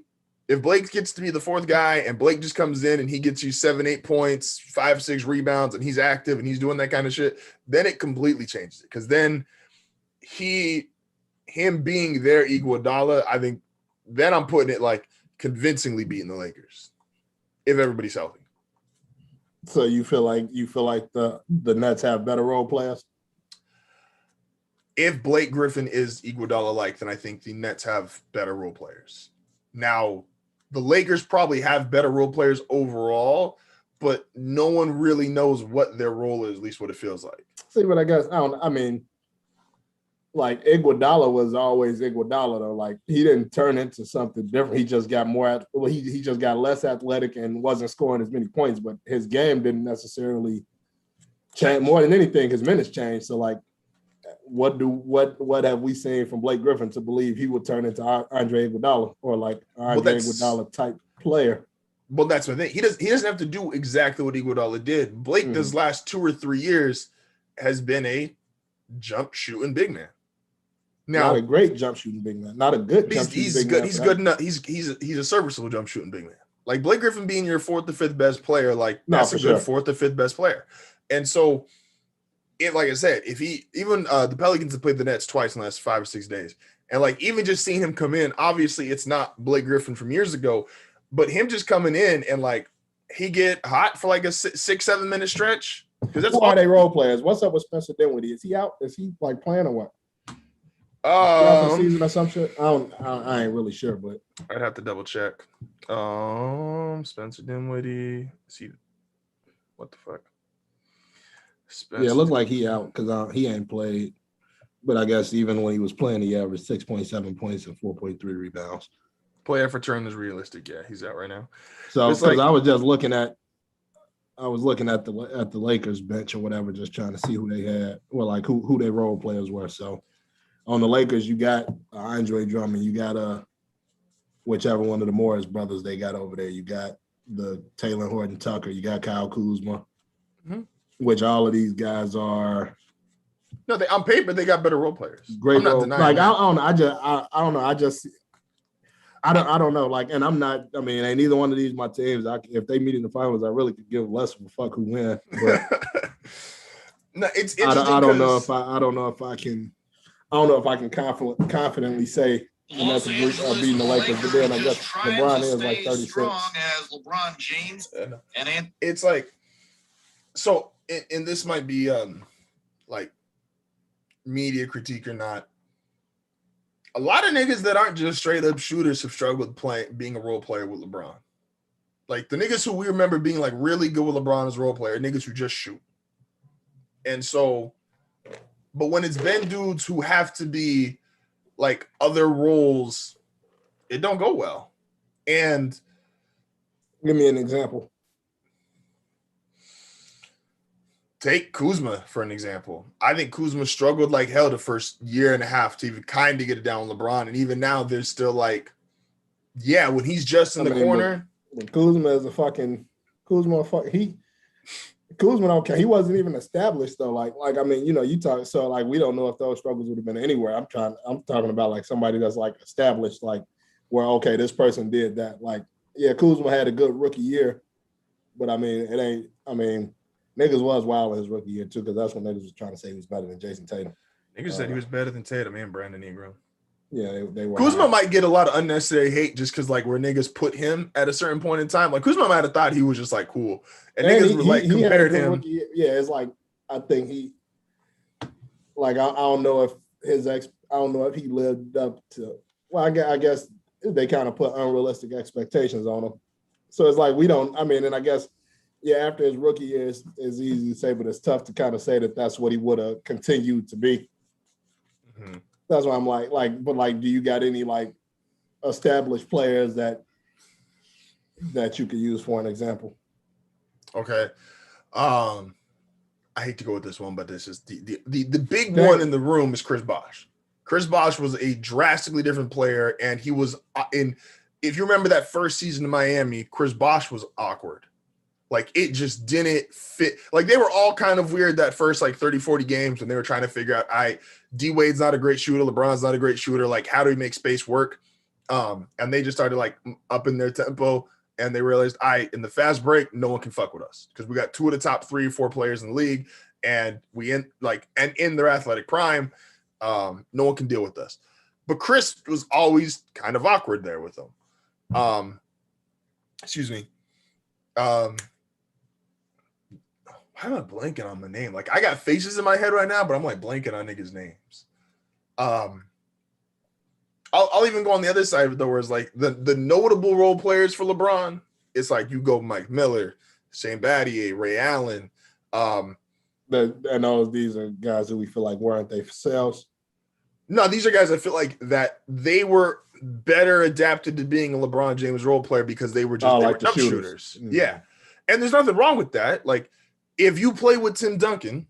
If Blake gets to be the 4th guy and Blake just comes in and he gets you 7-8 points, 5-6 rebounds, and he's active and he's doing that kind of shit, then it completely changes it. Because then him being their Iguodala, I think then I'm putting it like convincingly beating the Lakers if everybody's healthy. So you feel like the Nets have better role players? If Blake Griffin is Iguodala-like, then I think the Nets have better role players. Now, the Lakers probably have better role players overall, but no one really knows what their role is, at least what it feels like. See, but I guess like Iguodala was always Iguodala though. Like he didn't turn into something different. He just got more. Well, he just got less athletic and wasn't scoring as many points. But his game didn't necessarily change. More than anything, his minutes changed. So like, what have we seen from Blake Griffin to believe he would turn into Andre Iguodala or like Andre Iguodala type player? Well, that's the thing. He doesn't have to do exactly what Iguodala did. Blake, this last 2 or 3 years, has been a jump shooting big man. Now, not a great jump shooting big man, not a good jump shooting big man. He's good enough. He's a serviceable jump shooting big man. Like Blake Griffin being your 4th or 5th best player, like that's a good 4th or 5th best player. And so, like I said, if he even the Pelicans have played the Nets twice in the last 5 or 6 days, and like even just seeing him come in, obviously it's not Blake Griffin from years ago, but him just coming in and like he get hot for like a 6-7 minute stretch. Because that's why they role players. What's up with Spencer Dinwiddie? Is he out? Is he like playing or what? Season or some shit. I ain't really sure, but I'd have to double check. Spencer Dinwiddie. See, what the fuck? Spencer. Yeah, it looked like he out because he ain't played. But I guess even when he was playing, he averaged 6.7 points and 4.3 rebounds. Player for turn is realistic. Yeah, he's out right now. So because I was just looking at the Lakers bench or whatever, just trying to see who they had. Well, like who their role players were. So. On the Lakers, you got Andre Drummond. You got whichever one of the Morris brothers they got over there. You got the Taylor Horton Tucker. You got Kyle Kuzma, which all of these guys are. No, on paper they got better role players. Great role. Like I don't know. I don't know. I don't know. Like, and I'm not. I mean, ain't either one of these my teams. If they meet in the finals, I really could give less of a fuck who win. But no, it's interesting. I don't know if I can. I don't know if I can confidently say the Nets are beating the Lakers, but then I guess LeBron is like 36. As LeBron James and it's like so, and this might be like media critique or not. A lot of niggas that aren't just straight up shooters have struggled being a role player with LeBron. Like the niggas who we remember being like really good with LeBron as a role player, niggas who just shoot. And so. But when it's been dudes who have to be like other roles, it don't go well. And give me an example. Take Kuzma for an example. I think Kuzma struggled like hell the first year and a half to even kind of get it down with LeBron. And even now there's still like, yeah, when he's just in the corner. But Kuzma is Kuzma don't care. He wasn't even established though. Like I mean, you talk so like we don't know if those struggles would have been anywhere. I'm talking about like somebody that's like established, like where okay, this person did that. Like, yeah, Kuzma had a good rookie year, but I mean, it ain't. I mean, niggas was wild in his rookie year too, because that's when niggas was trying to say he was better than Jason Tatum. Niggas said he was better than Tatum and Brandon Ingram. Yeah, they were. Kuzma might get a lot of unnecessary hate just because like where niggas put him at a certain point in time. Like Kuzma might have thought he was just like cool, and niggas were like compared him. Yeah, it's like I think he, like I don't know if I don't know if he lived up to. Well, I guess they kind of put unrealistic expectations on him. So it's like we don't. I mean, and I guess after his rookie year, it's easy to say, but it's tough to kind of say that that's what he would have continued to be. Mm-hmm. That's why I'm but do you got any like established players that you could use for an example? Okay. I hate to go with this one, but this is the big one in the room is Chris Bosh. Chris Bosh was a drastically different player, and he was if you remember that first season in Miami, Chris Bosh was awkward. Like it just didn't fit. Like they were all kind of weird that first like 30, 40 games when they were trying to figure out, D Wade's not a great shooter. LeBron's not a great shooter. Like, how do we make space work? And they just started like upping their tempo, and they realized, in the fast break, no one can fuck with us because we got 2 of the top 3 or 4 players in the league, and in their athletic prime, no one can deal with us. But Chris was always kind of awkward there with them. Excuse me. Why am I blanking on the name? Like I got faces in my head right now, but I'm like blanking on niggas' names. I'll even go on the other side of it though, where it's like the notable role players for LeBron. It's like you go Mike Miller, Shane Battier, Ray Allen. And all these are guys that we feel like weren't they for sales. No, these are guys I feel like that they were better adapted to being a LeBron James role player because they were just like jump the shooters. Mm-hmm. Yeah. And there's nothing wrong with that. Like if you play with Tim Duncan,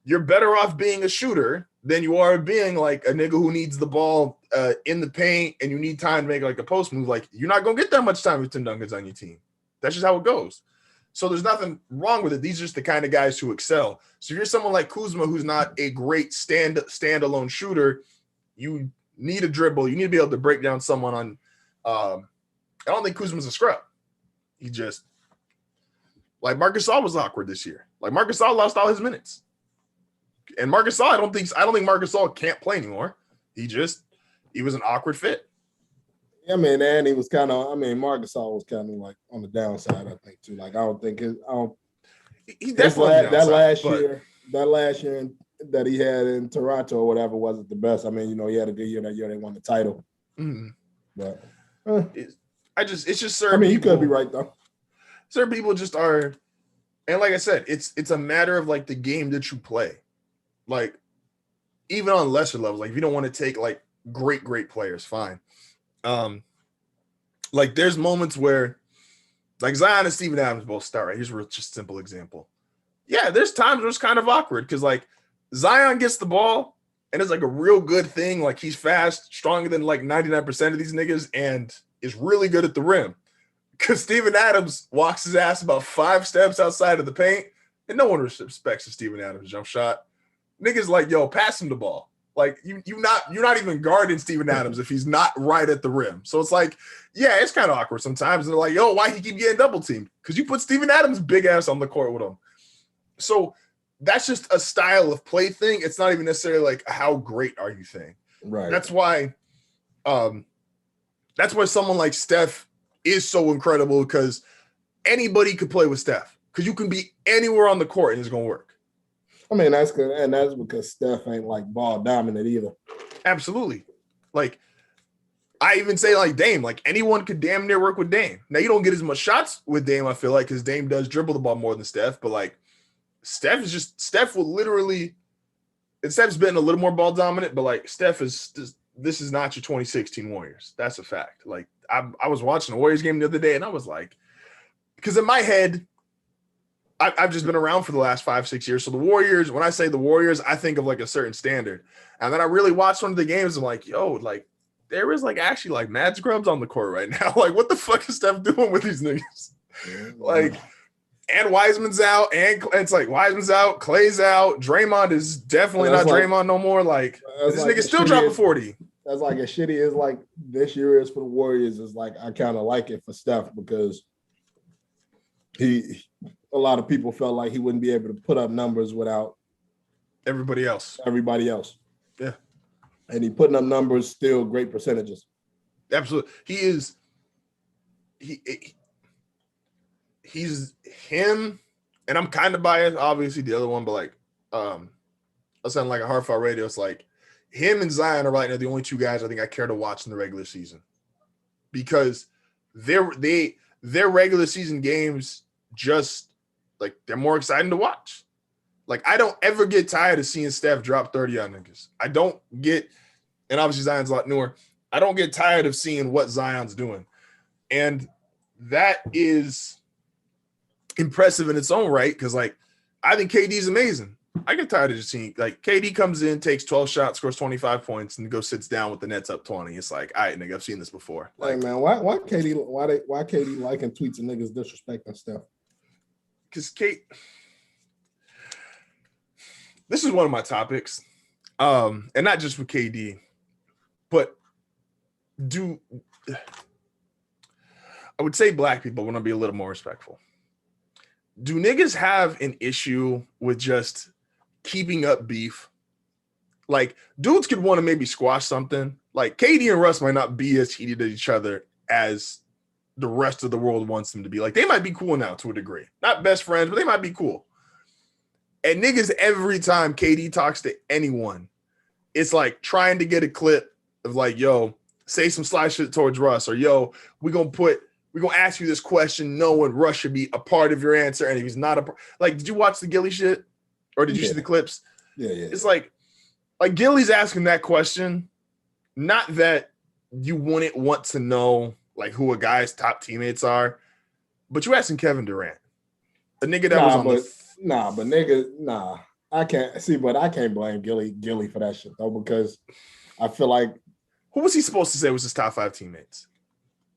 you're better off being a shooter than you are being like a nigga who needs the ball in the paint and you need time to make like a post move. Like you're not going to get that much time if Tim Duncan's on your team. That's just how it goes. So there's nothing wrong with it. These are just the kind of guys who excel. So if you're someone like Kuzma, who's not a great standalone shooter, you need a dribble. You need to be able to break down someone on. I don't think Kuzma's a scrub. He just like Marc Gasol was awkward this year. Like Marc Gasol lost all his minutes, and Marc Gasol, I don't think Marc Gasol can't play anymore. He was an awkward fit. Yeah, I mean, and he was kind of. I mean, Marc Gasol was kind of like on the downside. I think too. Like I don't think his. I don't. He definitely that last year that he had in Toronto or whatever wasn't the best. I mean, he had a good year that year. They won the title. Mm-hmm. But it's just certain. I mean, people, you could be right though. Certain people just are, and like I said, it's a matter of like the game that you play. Like even on lesser levels, like if you don't want to take like great players, fine. Like there's moments where like Zion and Steven Adams both start, right? Here's just a simple example. Yeah, there's times where it's kind of awkward because like Zion gets the ball and it's like a real good thing. Like he's fast, stronger than like 99% of these niggas, and is really good at the rim. Because Steven Adams walks his ass about 5 steps outside of the paint, and no one respects the Steven Adams jump shot. Niggas like, yo, pass him the ball. Like you're not even guarding Steven Adams if he's not right at the rim. So it's like, yeah, it's kind of awkward sometimes. And they're like, yo, why he keep getting double teamed? Because you put Steven Adams' big ass on the court with him. So that's just a style of play thing. It's not even necessarily like how great are you thing. Right. That's why someone like Steph is so incredible, because anybody could play with Steph because you can be anywhere on the court and it's gonna work. I mean, that's good, and that's because Steph ain't like ball dominant either. Absolutely. Like I even say like Dame, like anyone could damn near work with Dame. Now you don't get as much shots with Dame, I feel like, because Dame does dribble the ball more than Steph, but like Steph will literally, and Steph's been a little more ball dominant, but like Steph is this is not your 2016 Warriors. That's a fact. Like I was watching a Warriors game the other day and I was like, because in my head, I've just been around for the last 5-6 years. So the Warriors, when I say the Warriors, I think of like a certain standard. And then I really watched one of the games. I'm like, yo, like there is like actually like mad scrubs on the court right now. Like what the fuck is Steph doing with these niggas? Like, and Wiseman's out, and it's like Wiseman's out, Clay's out, Draymond is definitely not like, Draymond no more. Like this nigga still dropping 40. That's like as shitty as like this year is for the Warriors. Is like I kind of like it for Steph because a lot of people felt like he wouldn't be able to put up numbers without everybody else. Yeah. And he putting up numbers, still great percentages. Absolutely. He's him, and I'm kind of biased, obviously the other one, but like I sound like a hard fought radio. It's like him and Zion are right now the only two guys I think I care to watch in the regular season, because their regular season games just like they're more exciting to watch. Like I don't ever get tired of seeing Steph drop 30 on niggas. I don't get, and obviously Zion's a lot newer, I don't get tired of seeing what Zion's doing. And that is impressive in its own right, because like I think KD's amazing. I get tired of just seeing like KD comes in, takes 12 shots, scores 25 points, and goes sits down with the Nets up 20. It's like, all right, nigga, I've seen this before. Like, hey man, why KD liking tweets and niggas disrespecting Steph? Because this is one of my topics, and not just with KD, but I would say black people want to be a little more respectful. Do niggas have an issue with just keeping up beef? Like, dudes could want to maybe squash something. Like, KD and Russ might not be as heated at each other as the rest of the world wants them to be. Like, they might be cool now to a degree. Not best friends, but they might be cool. And niggas, every time KD talks to anyone, it's like trying to get a clip of like, yo, say some sly shit towards Russ, or yo, we're gonna ask you this question knowing Russ should be a part of your answer. And if he's not like, did you watch the Gilly shit? Or did you see the clips? Yeah. It's like Gilly's asking that question, not that you wouldn't want to know like who a guy's top teammates are, but you asking Kevin Durant, a nigga that was on I can't see, but I can't blame Gilly for that shit though, because I feel like who was he supposed to say was his top 5 teammates?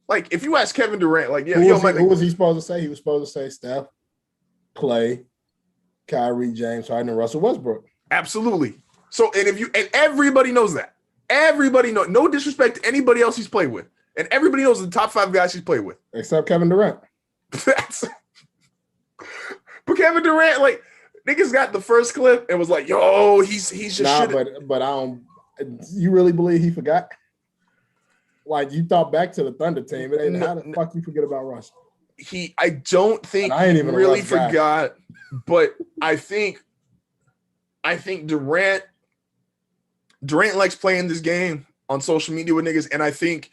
Like if you ask Kevin Durant, like who was he supposed to say? He was supposed to say Steph, Clay, Kyrie, James Harden, and Russell Westbrook. Absolutely. So and everybody knows that. Everybody knows, no disrespect to anybody else he's played with. And everybody knows the top 5 guys he's played with. Except Kevin Durant. But Kevin Durant, like, niggas got the first clip and was like, yo, he's just but I don't. You really believe he forgot? Like, you thought back to the Thunder team. It ain't how the fuck you forget about Russ? I don't think he really forgot, but I think Durant likes playing this game on social media with niggas, and I think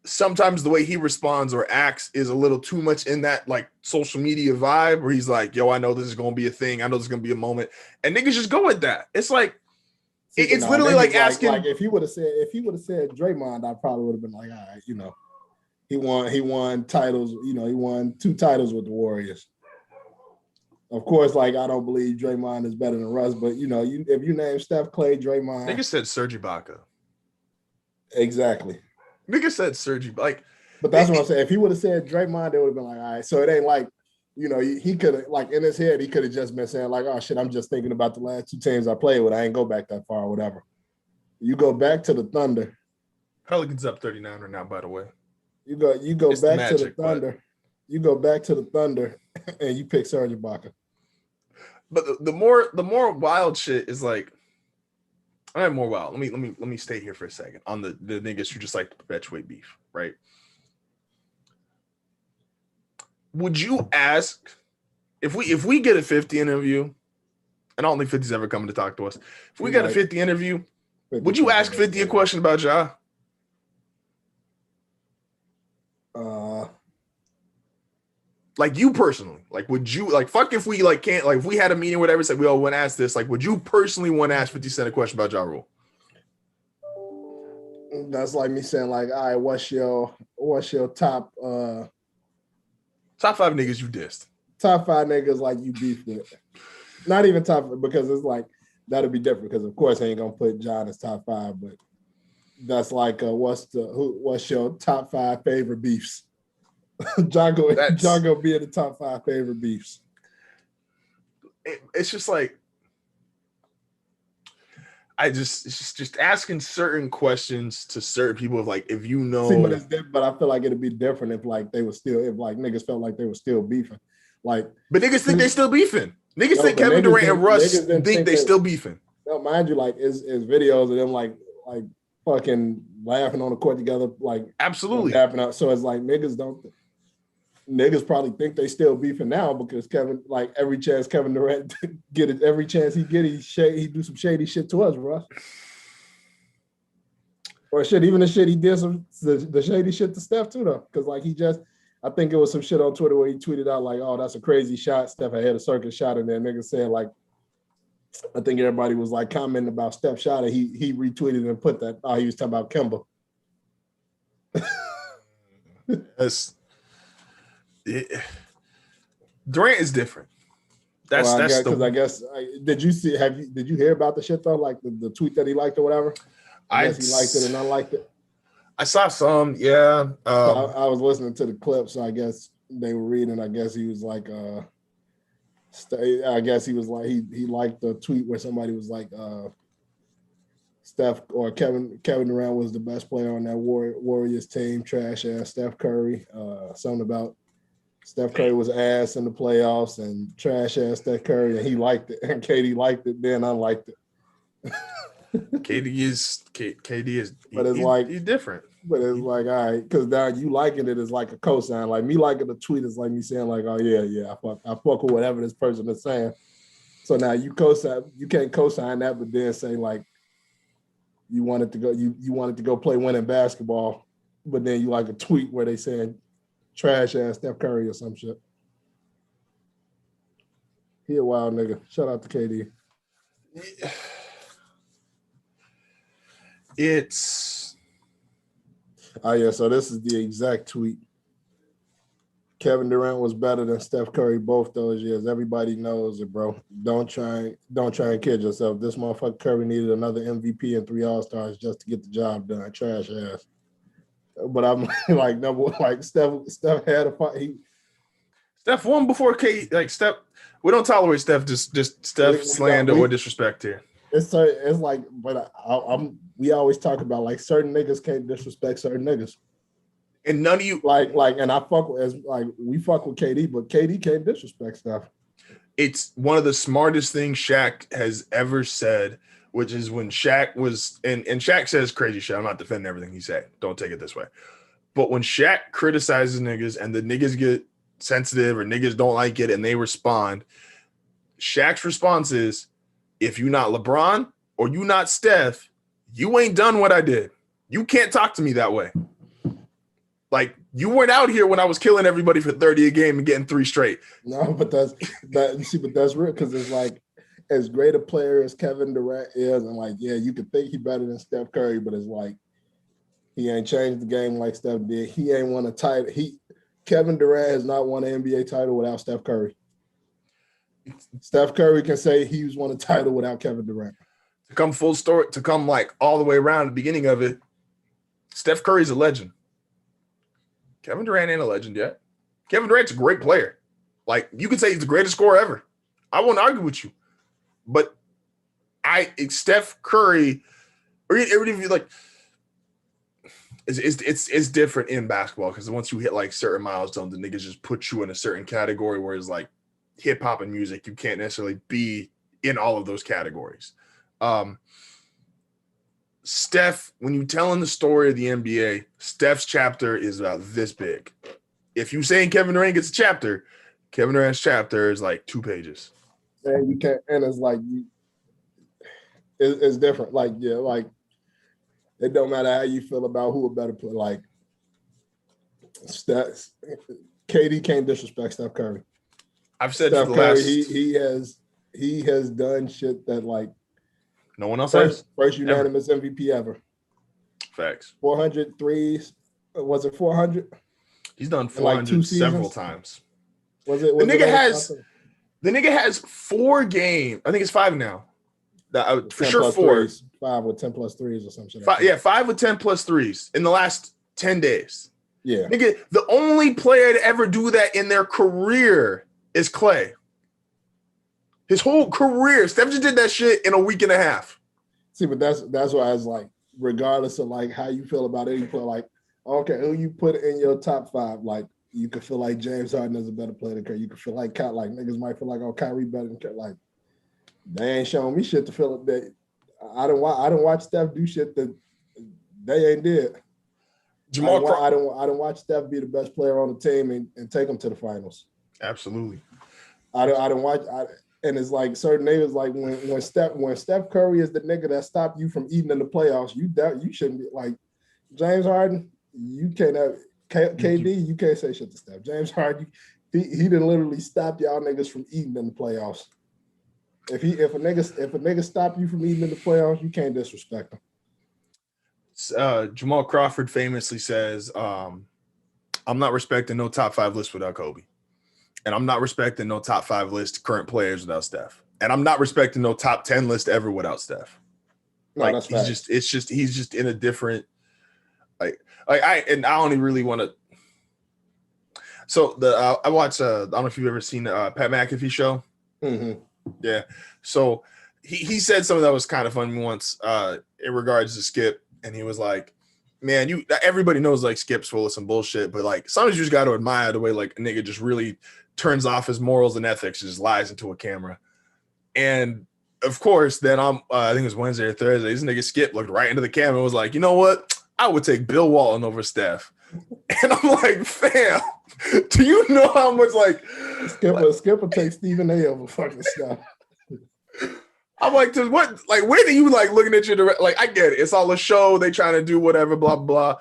sometimes the way he responds or acts is a little too much in that like social media vibe where he's like, yo, I know this is going to be a thing. I know this is going to be a moment. And niggas just go with that. It's like, it's literally like asking. Like if he would have said Draymond, I probably would have been like, all right, you know, he won titles, you know, he won 2 titles with the Warriors. Of course, like, I don't believe Draymond is better than Russ, but you know, if you name Steph, Clay, Draymond. Niggas said Serge Ibaka. Exactly. Nigga said Serge, like, but that's what I'm saying. If he would have said Draymond, they would have been like, all right. So it ain't like, you know, he could have, like, in his head, he could have just been saying like, oh shit, I'm just thinking about the last 2 teams I played with. I ain't go back that far or whatever. You go back to the Thunder. Pelicans up 39 right now, by the way. You go back to the Thunder. But... You go back to the Thunder and you pick Serge Ibaka. But the more wild shit is like, I have more wild. Let me stay here for a second on the niggas who just like to perpetuate beef, right? Would you ask if we get a 50 interview, and I don't think 50's ever coming to talk to us. If we got a 50 interview, would you ask 50 a question about Ja? Like you personally, like would you like fuck if we like can't like if we had a meeting or whatever, it's like we all want to ask this, like would you personally want to ask 50 Cent a question about Ja Rule? That's like me saying like, all right, what's your top 5 niggas you dissed? Top 5 niggas like you beef with. Not even top, because it's like that'll be different because of course I ain't gonna put John as top 5, but that's like what's your top 5 favorite beefs? John go be in the top 5 favorite beefs. It's just like it's just asking certain questions to certain people of like if you know. See, but I feel like it'd be different if like niggas felt like they were still beefing. Like, but niggas think they still beefing. Niggas think Kevin Durant and Russ think they still beefing. No, mind you, like is videos of them like fucking laughing on the court together, like absolutely laughing out. So it's like niggas probably think they still beefing now because Kevin, like every chance Kevin Durant get it, every chance he he do some shady shit to us, bro. Or shit, even the shit he did the shady shit to Steph too, though, because like I think it was some shit on Twitter where he tweeted out like, "Oh, that's a crazy shot." Steph had a circus shot, and then niggas said like, I think everybody was like commenting about Steph shot, and he retweeted and put that. Oh, he was talking about Kemba. Durant is different. Did you hear about the shit though? Like the tweet that he liked or whatever? I guess he liked it and unliked it. I saw some, yeah. I was listening to the clip, so I guess they were reading. I guess he was like, I guess he was like he liked the tweet where somebody was like, Steph or Kevin Durant was the best player on that Warriors team. Trash ass Steph Curry. Something about Steph Curry was ass in the playoffs and trash ass Steph Curry, and he liked it. And KD liked it, then I liked it. KD is, but it's like he's different. But it's like, all right, because now you liking it is like a cosign. Like me liking the tweet is like me saying like, oh yeah, I fuck with whatever this person is saying. So now you can't co-sign that, but then say like you wanted to go play winning basketball, but then you like a tweet where they saying trash ass Steph Curry or some shit. He a wild nigga. Shout out to KD. It's yeah. So this is the exact tweet. Kevin Durant was better than Steph Curry both those years. Everybody knows it, bro. Don't try and kid yourself. This motherfucker Curry needed another MVP and 3 All-Stars just to get the job done. Trash ass. But I'm like, no, like Steph had a fight. Steph won before Steph. We don't tolerate Steph just Steph slander or disrespect here. It's like, but we always talk about like certain niggas can't disrespect certain niggas. And none of you like, and we fuck with KD, but KD can't disrespect stuff. It's one of the smartest things Shaq has ever said, which is when Shaq was, and Shaq says crazy shit. I'm not defending everything he said. Don't take it this way. But when Shaq criticizes niggas and the niggas get sensitive or niggas don't like it and they respond, Shaq's response is, if you not LeBron or you not Steph, you ain't done what I did. You can't talk to me that way. Like, you weren't out here when I was killing everybody for 30 a game and getting 3 straight. No, but that's real, because it's like, as great a player as Kevin Durant is, and like, yeah, you could think he's better than Steph Curry, but it's like, he ain't changed the game like Steph did. He ain't won a title. Kevin Durant has not won an NBA title without Steph Curry. Steph Curry can say he's won a title without Kevin Durant. To come full story, to come like all the way around the beginning of it, Steph Curry's a legend. Kevin Durant ain't a legend yet. Kevin Durant's a great player. Like, you could say he's the greatest scorer ever. I won't argue with you. But Steph Curry, or even if you like, it's different in basketball, because once you hit like certain milestones, the niggas just put you in a certain category, whereas like hip hop and music, you can't necessarily be in all of those categories. Steph, when you telling the story of the NBA, Steph's chapter is about this big. If you saying Kevin Durant gets a chapter, Kevin Durant's chapter is like 2 pages. And you can't, and it's like, it's different. Like, yeah, like, it don't matter how you feel about who a better player. Like, KD can't disrespect Steph Curry. I've said Steph for the Curry, last, he has done shit that like no one else has. First unanimous MVP ever. Facts. 400 threes. Was it 400? He's done 400 like several times. Was it? The nigga has 4 games. I think it's 5 now. For sure 4. Threes. 5 with 10 plus threes or something. 5 with 10 plus threes in the last 10 days. Yeah. Nigga, the only player to ever do that in their career is Clay. His whole career. Steph just did that shit in a week and a half. See, but that's why I was like, regardless of like how you feel about any player, like, okay, who you put in your top 5, like, you could feel like James Harden is a better player than Curry. You could feel like niggas might feel like, oh, Kyrie better than Curry. Like, they ain't showing me shit to feel that I don't watch Steph do shit that they ain't did. I don't watch Steph be the best player on the team and take them to the finals. Absolutely. I don't watch. And it's like certain niggas, like when Steph Curry is the nigga that stopped you from eating in the playoffs, you shouldn't be like James Harden. You can't have KD. You can't say shit to Steph. James Harden, he didn't literally stop y'all niggas from eating in the playoffs. If a nigga stop you from eating in the playoffs, you can't disrespect him. Jamal Crawford famously says, "I'm not respecting no top 5 list without Kobe. And I'm not respecting no top 5 list current players without Steph. And I'm not respecting no top 10 list ever without Steph." No, like, that's he's just in a different, I don't even really want to. So I watched, I don't know if you've ever seen Pat McAfee show. Mm-hmm. Yeah. So he said something that was kind of funny once in regards to Skip. And he was like, man, everybody knows like Skip's full of some bullshit, but like sometimes you just got to admire the way like a nigga just really turns off his morals and ethics and just lies into a camera. And of course, then I think it was Wednesday or Thursday, this nigga Skip looked right into the camera and was like, you know what? I would take Bill Walton over Steph. And I'm like, fam, do you know how much like Skip will take Stephen A over fucking Steph. I'm like, to what? Like, when are you like looking at your director? Like, I get it. It's all a show. They trying to do whatever, blah, blah.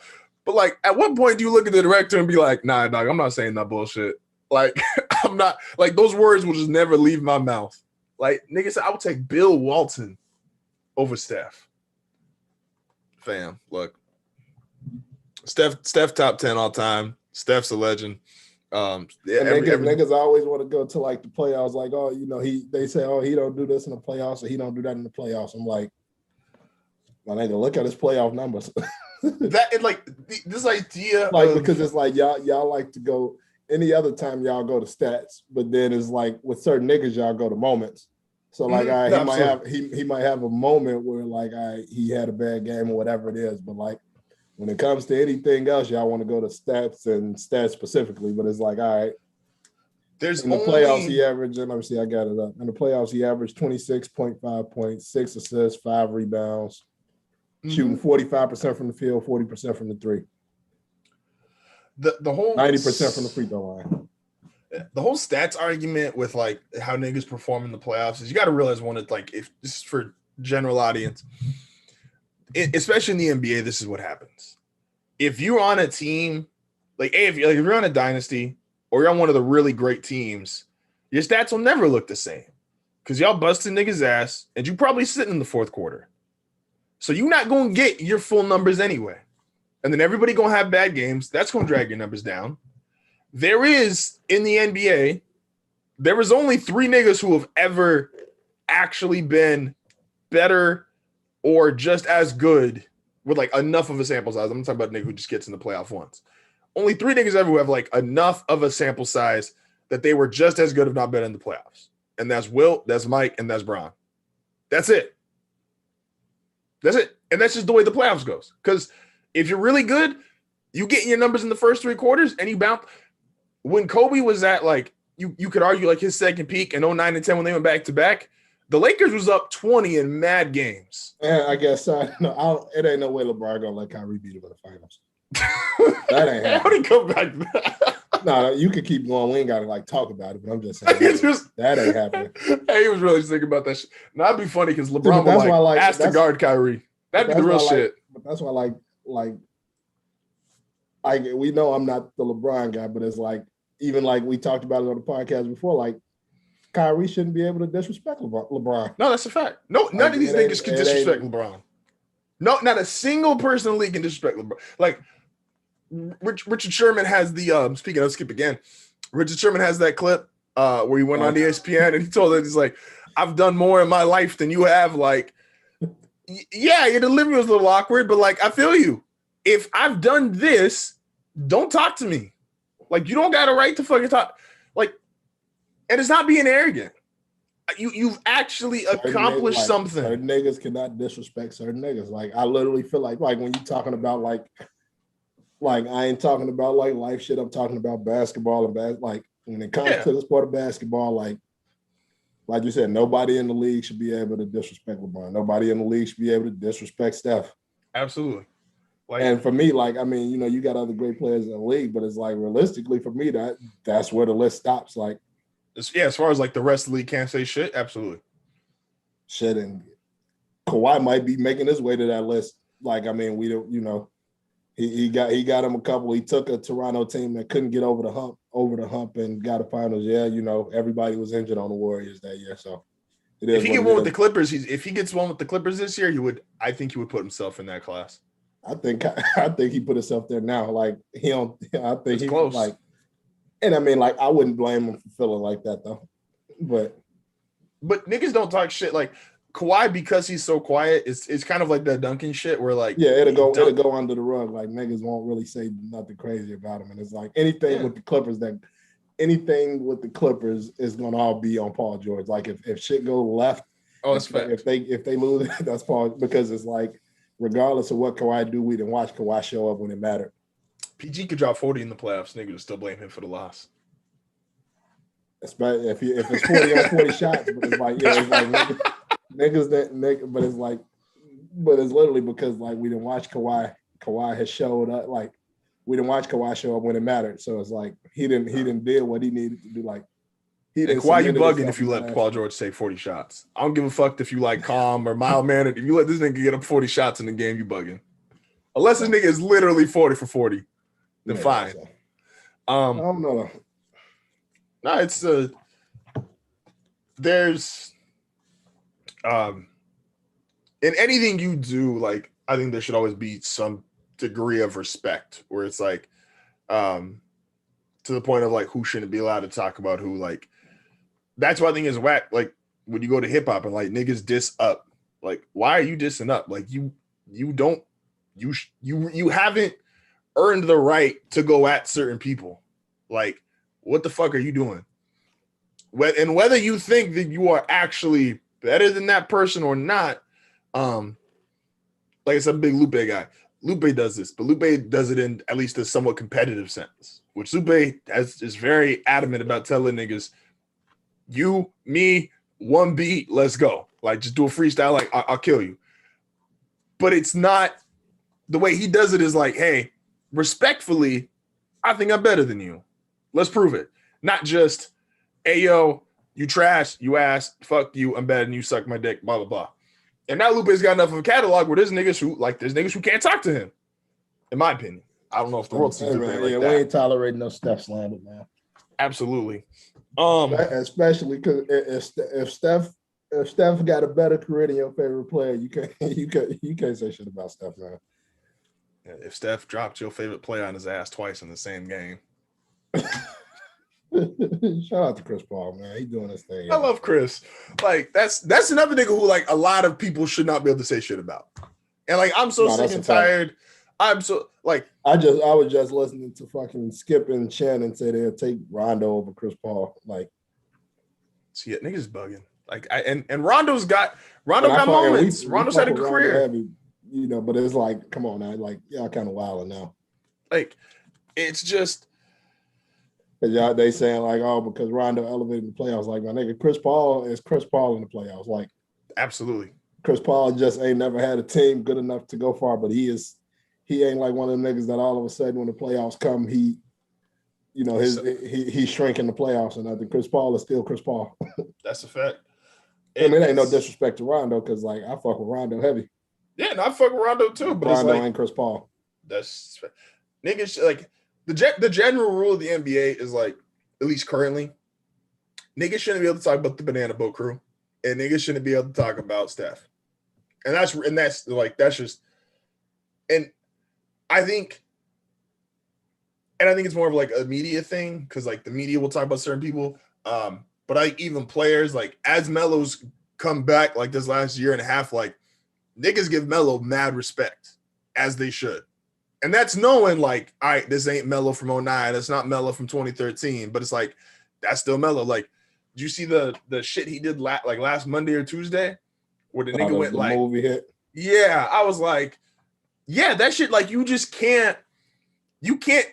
But like, at what point do you look at the director and be like, nah, dog, I'm not saying that bullshit. Like, I'm not, like, those words will just never leave my mouth. Like, nigga said, I would take Bill Walton over Steph. Fam, look. Steph top 10 all time. Steph's a legend. Niggas always want to go to like the playoffs, like, oh, you know, they say, oh, he don't do this in the playoffs or he don't do that in the playoffs. I'm like, my nigga, look at his playoff numbers. This idea, like, because it's like y'all like to go any other time y'all go to stats, but then it's like with certain niggas y'all go to moments. So like, he might have a moment where like he had a bad game or whatever it is, but like when it comes to anything else, y'all want to go to stats and stats specifically. But it's like, all right. In the playoffs, he averaged, let me see, I got it up. In the playoffs, he averaged 26.5 points, 6 assists, 5 rebounds, shooting 45% from the field, 40% from the three. The whole 90% from the free throw line. The whole stats argument with like how niggas perform in the playoffs is you got to realize one, it's like, if this is for general audience, especially in the NBA, this is what happens. If you're on a team, like if you're on a dynasty or you're on one of the really great teams, your stats will never look the same because y'all busting niggas' ass and you probably sitting in the fourth quarter. So you're not going to get your full numbers anyway. And then everybody going to have bad games. That's going to drag your numbers down. There is, in the NBA, there was only 3 niggas who have ever actually been better or just as good with like enough of a sample size. I'm talking about a nigga who just gets in the playoff once. Only 3 niggas ever who have like enough of a sample size that they were just as good, if not better, in the playoffs. And that's Wilt, that's Mike, and that's Bron. That's it. That's it. And that's just the way the playoffs goes. Because if you're really good, you get your numbers in the first 3 quarters and you bounce. When Kobe was at like, you could argue like his second peak in 09 and 10 when they went back to back, the Lakers was up 20 in mad games. Yeah, I guess it ain't no way LeBron gonna let Kyrie beat him in the finals. That ain't happening. How did he come back to that? No, you can keep going. We ain't gotta like talk about it, but I'm just saying that ain't happening. Hey, he was really thinking about that shit. Now that'd be funny because LeBron would ask to guard Kyrie. That'd be the real shit. But that's why we know I'm not the LeBron guy, but it's like, even like we talked about it on the podcast before, like Kyrie shouldn't be able to disrespect LeBron. No, that's a fact. No, none of these niggas can disrespect LeBron. No, not a single person in the league can disrespect LeBron. Like Richard Sherman has the speaking of Skip again, Richard Sherman has that clip where he went on ESPN and he told it, he's like, I've done more in my life than you have. Like, yeah, your delivery was a little awkward, but like, I feel you. If I've done this, don't talk to me. Like, you don't got a right to fucking talk. Like, and it's not being arrogant. You've actually accomplished something. Certain niggas cannot disrespect certain niggas. Like, I literally feel like when you're talking about like I ain't talking about like life shit. I'm talking about basketball and like when it comes to the sport of basketball, like you said, nobody in the league should be able to disrespect LeBron. Nobody in the league should be able to disrespect Steph. Absolutely. Like, and for me, like, I mean, you know, you got other great players in the league, but it's like realistically for me, that's where the list stops. Like, yeah, as far as like the rest of the league can't say shit, absolutely. Shit, and Kawhi might be making his way to that list. Like, I mean, we don't, you know, he got him a couple. He took a Toronto team that couldn't get over the hump and got a finals. Yeah, you know, everybody was injured on the Warriors that year, so. If he get one with the Clippers, if he gets one with the Clippers this year, I think he would put himself in that class. I think he put himself there now. Like, I think he's close. Like, and I mean, like, I wouldn't blame him for feeling like that though. But niggas don't talk shit. Like Kawhi, because he's so quiet, it's kind of like that Duncan shit where like, yeah, it'll go under the rug. Like, niggas won't really say nothing crazy about him. And it's like anything with the Clippers is gonna all be on Paul George. Like if shit go left, if they lose, that's Paul, because it's like, regardless of what Kawhi do, we didn't watch Kawhi show up when it mattered. PG could drop 40 in the playoffs. Niggas would still blame him for the loss. Especially if it's 40 on 40 shots, but it's like, niggas that, but it's literally because like we didn't watch Kawhi. Kawhi has showed up. Like, we didn't watch Kawhi show up when it mattered. So it's like he didn't do what he needed to do. Like, He And didn't Kawhi, you submitted bugging himself if you in let last Paul year. George take 40 shots. I don't give a fuck if you like calm or mild mannered. If you let this nigga get up 40 shots in the game, you bugging. Unless this nigga is literally 40 for 40, then Yeah, fine. so. I don't know. No, it's there's in anything you do, like I think there should always be some degree of respect where it's like to the point of like who shouldn't be allowed to talk about who. Like that's what I think is whack. Like when you go to hip hop and like niggas diss up, like why are you dissing up? Like you don't you haven't earned the right to go at certain people. Like what the fuck are you doing? And whether you think that you are actually better than that person or not, like I said, a big Lupe guy. Lupe does this, but Lupe does it in at least a somewhat competitive sense, which Lupe is very adamant about telling niggas, you, me, one beat, let's go. Like just do a freestyle, like I'll kill you. But it's not the way he does it is like, hey, respectfully, I think I'm better than you. Let's prove it. Not just, hey, yo, you trash, you ass, fuck you, I'm better than you, suck my dick, blah, blah, blah. And now Lupe's got enough of a catalog where there's niggas who can't talk to him, in my opinion. I don't know if the world sees it like we that. ain't tolerating no Steph slander, man. Absolutely. Especially because if Steph got a better career than your favorite player, you can't say shit about Steph, man. If Steph dropped your favorite player on his ass twice in the same game. Shout out to Chris Paul, man. He's doing his thing. I love Chris. Like that's another nigga who like a lot of people should not be able to say shit about. And like I'm so sick and tired. I'm so like I was just listening to fucking Skip and Shannon say they'll take Rondo over Chris Paul. Like, see it, niggas bugging. Like and Rondo's got moments. Rondo's had a good career. Heavy, you know, but it's like, come on now, like y'all kind of wilding now. Like it's just because y'all they saying like, oh, because Rondo elevated in the playoffs. Like my nigga, Chris Paul is Chris Paul in the playoffs. Like absolutely. Chris Paul just ain't never had a team good enough to go far, but he ain't like one of them niggas that all of a sudden when the playoffs come, he's shrinking the playoffs, and I think Chris Paul is still Chris Paul. That's a fact. It ain't no disrespect to Rondo because like I fuck with Rondo heavy. Yeah, and I fuck with Rondo too, but Rondo it's like and Chris Paul. That's niggas like the general rule of the NBA is like, at least currently, niggas shouldn't be able to talk about the Banana Boat crew, and niggas shouldn't be able to talk about Steph. And that's just, and I think it's more of like a media thing because like the media will talk about certain people, but like even players like as Melo's come back like this last year and a half, like niggas give Melo mad respect as they should. And that's knowing like, all right, this ain't Melo from 2009. That's not Melo from 2013, but it's like, that's still Melo. Like, did you see the shit he did last Monday or Tuesday where the nigga went like, movie hit? Yeah, I was like, yeah, that shit, like you can't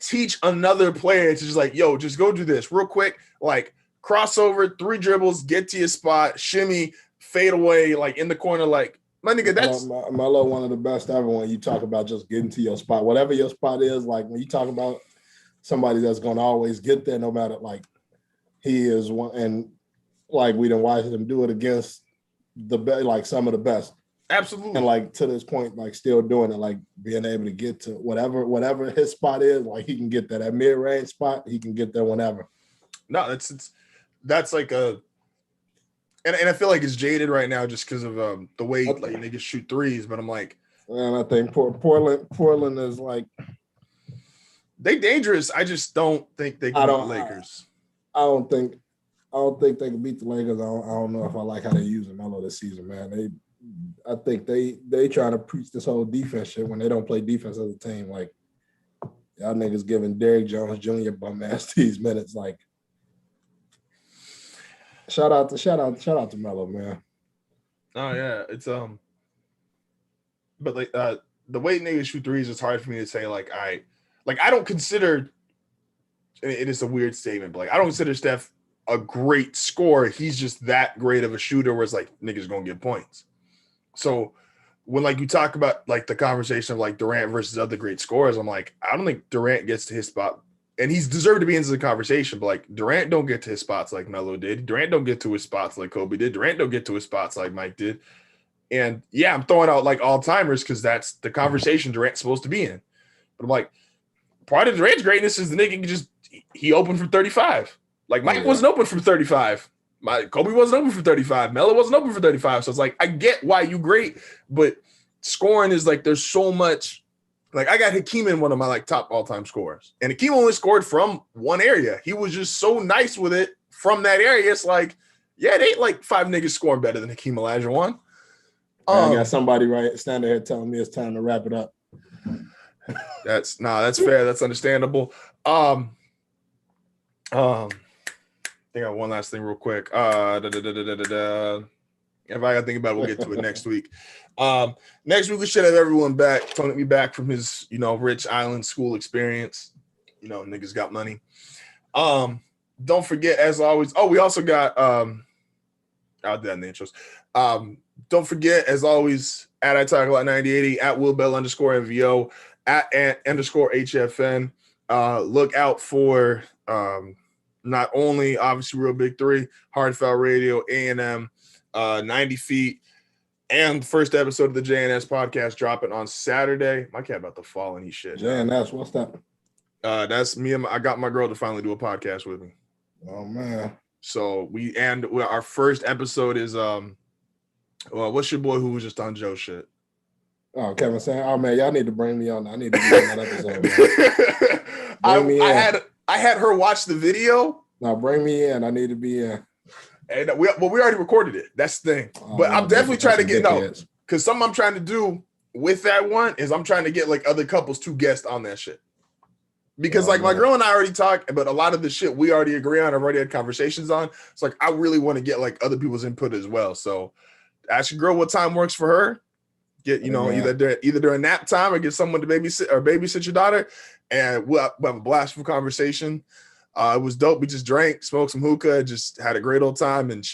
teach another player to just like, yo, just go do this real quick. Like crossover, 3 dribbles, get to your spot, shimmy, fade away, like in the corner, like, my nigga, that's Melo, one of the best ever when you talk about just getting to your spot. Whatever your spot is, like when you talk about somebody that's going to always get there no matter, like he is one, and like we didn't watch him do it against the best, like some of the best. Absolutely. And like to this point, like still doing it, like being able to get to whatever his spot is, like he can get that mid-range spot, he can get there whenever. No, that's like a and I feel like it's jaded right now just because of the way like niggas shoot threes, but I'm like, and I think Portland is like they dangerous. I just don't think they can beat the Lakers. I don't think they can beat the Lakers. I don't know if I like how they use Melo this season, man. I think they trying to preach this whole defense shit when they don't play defense as a team. Like y'all niggas giving Derrick Jones Jr. bum ass these minutes. Like shout out to Melo, man. Oh yeah, it's but like the way niggas shoot threes is hard for me to say. Like I don't consider it is a weird statement, but like I don't consider Steph a great scorer. He's just that great of a shooter where it's like niggas gonna get points. So when like you talk about like the conversation of like Durant versus other great scorers, I'm like, I don't think Durant gets to his spot and he's deserved to be into the conversation. But like Durant don't get to his spots like Melo did. Durant don't get to his spots like Kobe did. Durant don't get to his spots like Mike did. And yeah, I'm throwing out like all timers because that's the conversation Durant's supposed to be in. But I'm like, part of Durant's greatness is the nigga he opened from 35. Like Mike wasn't open from 35. Kobe wasn't open for 35. Melo wasn't open for 35. So it's like, I get why you great, but scoring is like, there's so much. Like I got Hakeem in one of my like top all-time scorers. And Hakeem only scored from one area. He was just so nice with it from that area. It's like, yeah, they ain't like 5 niggas scoring better than Hakeem Olajuwon. I got somebody standing here telling me it's time to wrap it up. That's fair. That's understandable. I think I have one last thing real quick. If I gotta think about it, we'll get to it next week. Next week we should have everyone back. Tony back from his, rich island school experience. Niggas got money. Don't forget, as always. Oh, we also got I'll do that in the intros. Don't forget, as always, at I Talk About 9080, at WillBell_MVO, at _HFN. Look out for not only obviously RealBig3, Hardfoul Radio, A&M, 90 Feet, and the first episode of the JNS podcast dropping on Saturday. My cat about to fall in his shit. JNS, what's that? That's me and I got my girl to finally do a podcast with me. Oh man. So our first episode is what's your boy who was just on Joe shit? Oh, Kevin saying, oh man, y'all need to bring me on. I need to be on that episode. I had her watch the video. No, bring me in. I need to be in. And we already recorded it. That's the thing. But I'm definitely trying to get because something I'm trying to do with that one is I'm trying to get like other couples to guest on that shit. Because my girl and I already talked, but a lot of the shit we already agree on, I've already had conversations on. It's like I really want to get like other people's input as well. So ask your girl what time works for her. Get either during nap time or get someone to babysit your daughter, and we'll have a blast of conversation. It was dope. We just drank, smoked some hookah, just had a great old time, and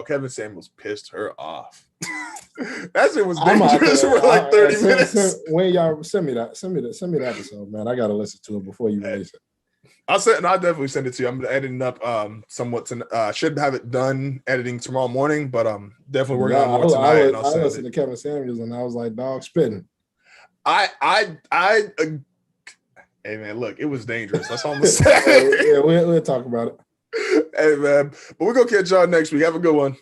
Kevin Samuels pissed her off. That shit was dangerous for like 30 minutes. When y'all send me the episode, man. I gotta listen to it before you release it. I'll definitely send it to you. I'm editing up somewhat to should have it done editing tomorrow morning, but definitely working on more tonight. I listened to Kevin Samuels and I was like, dog spitting. Hey man, look, it was dangerous. That's all I'm gonna say. Yeah, we'll talk about it. Hey man, but we're gonna catch y'all next week. Have a good one.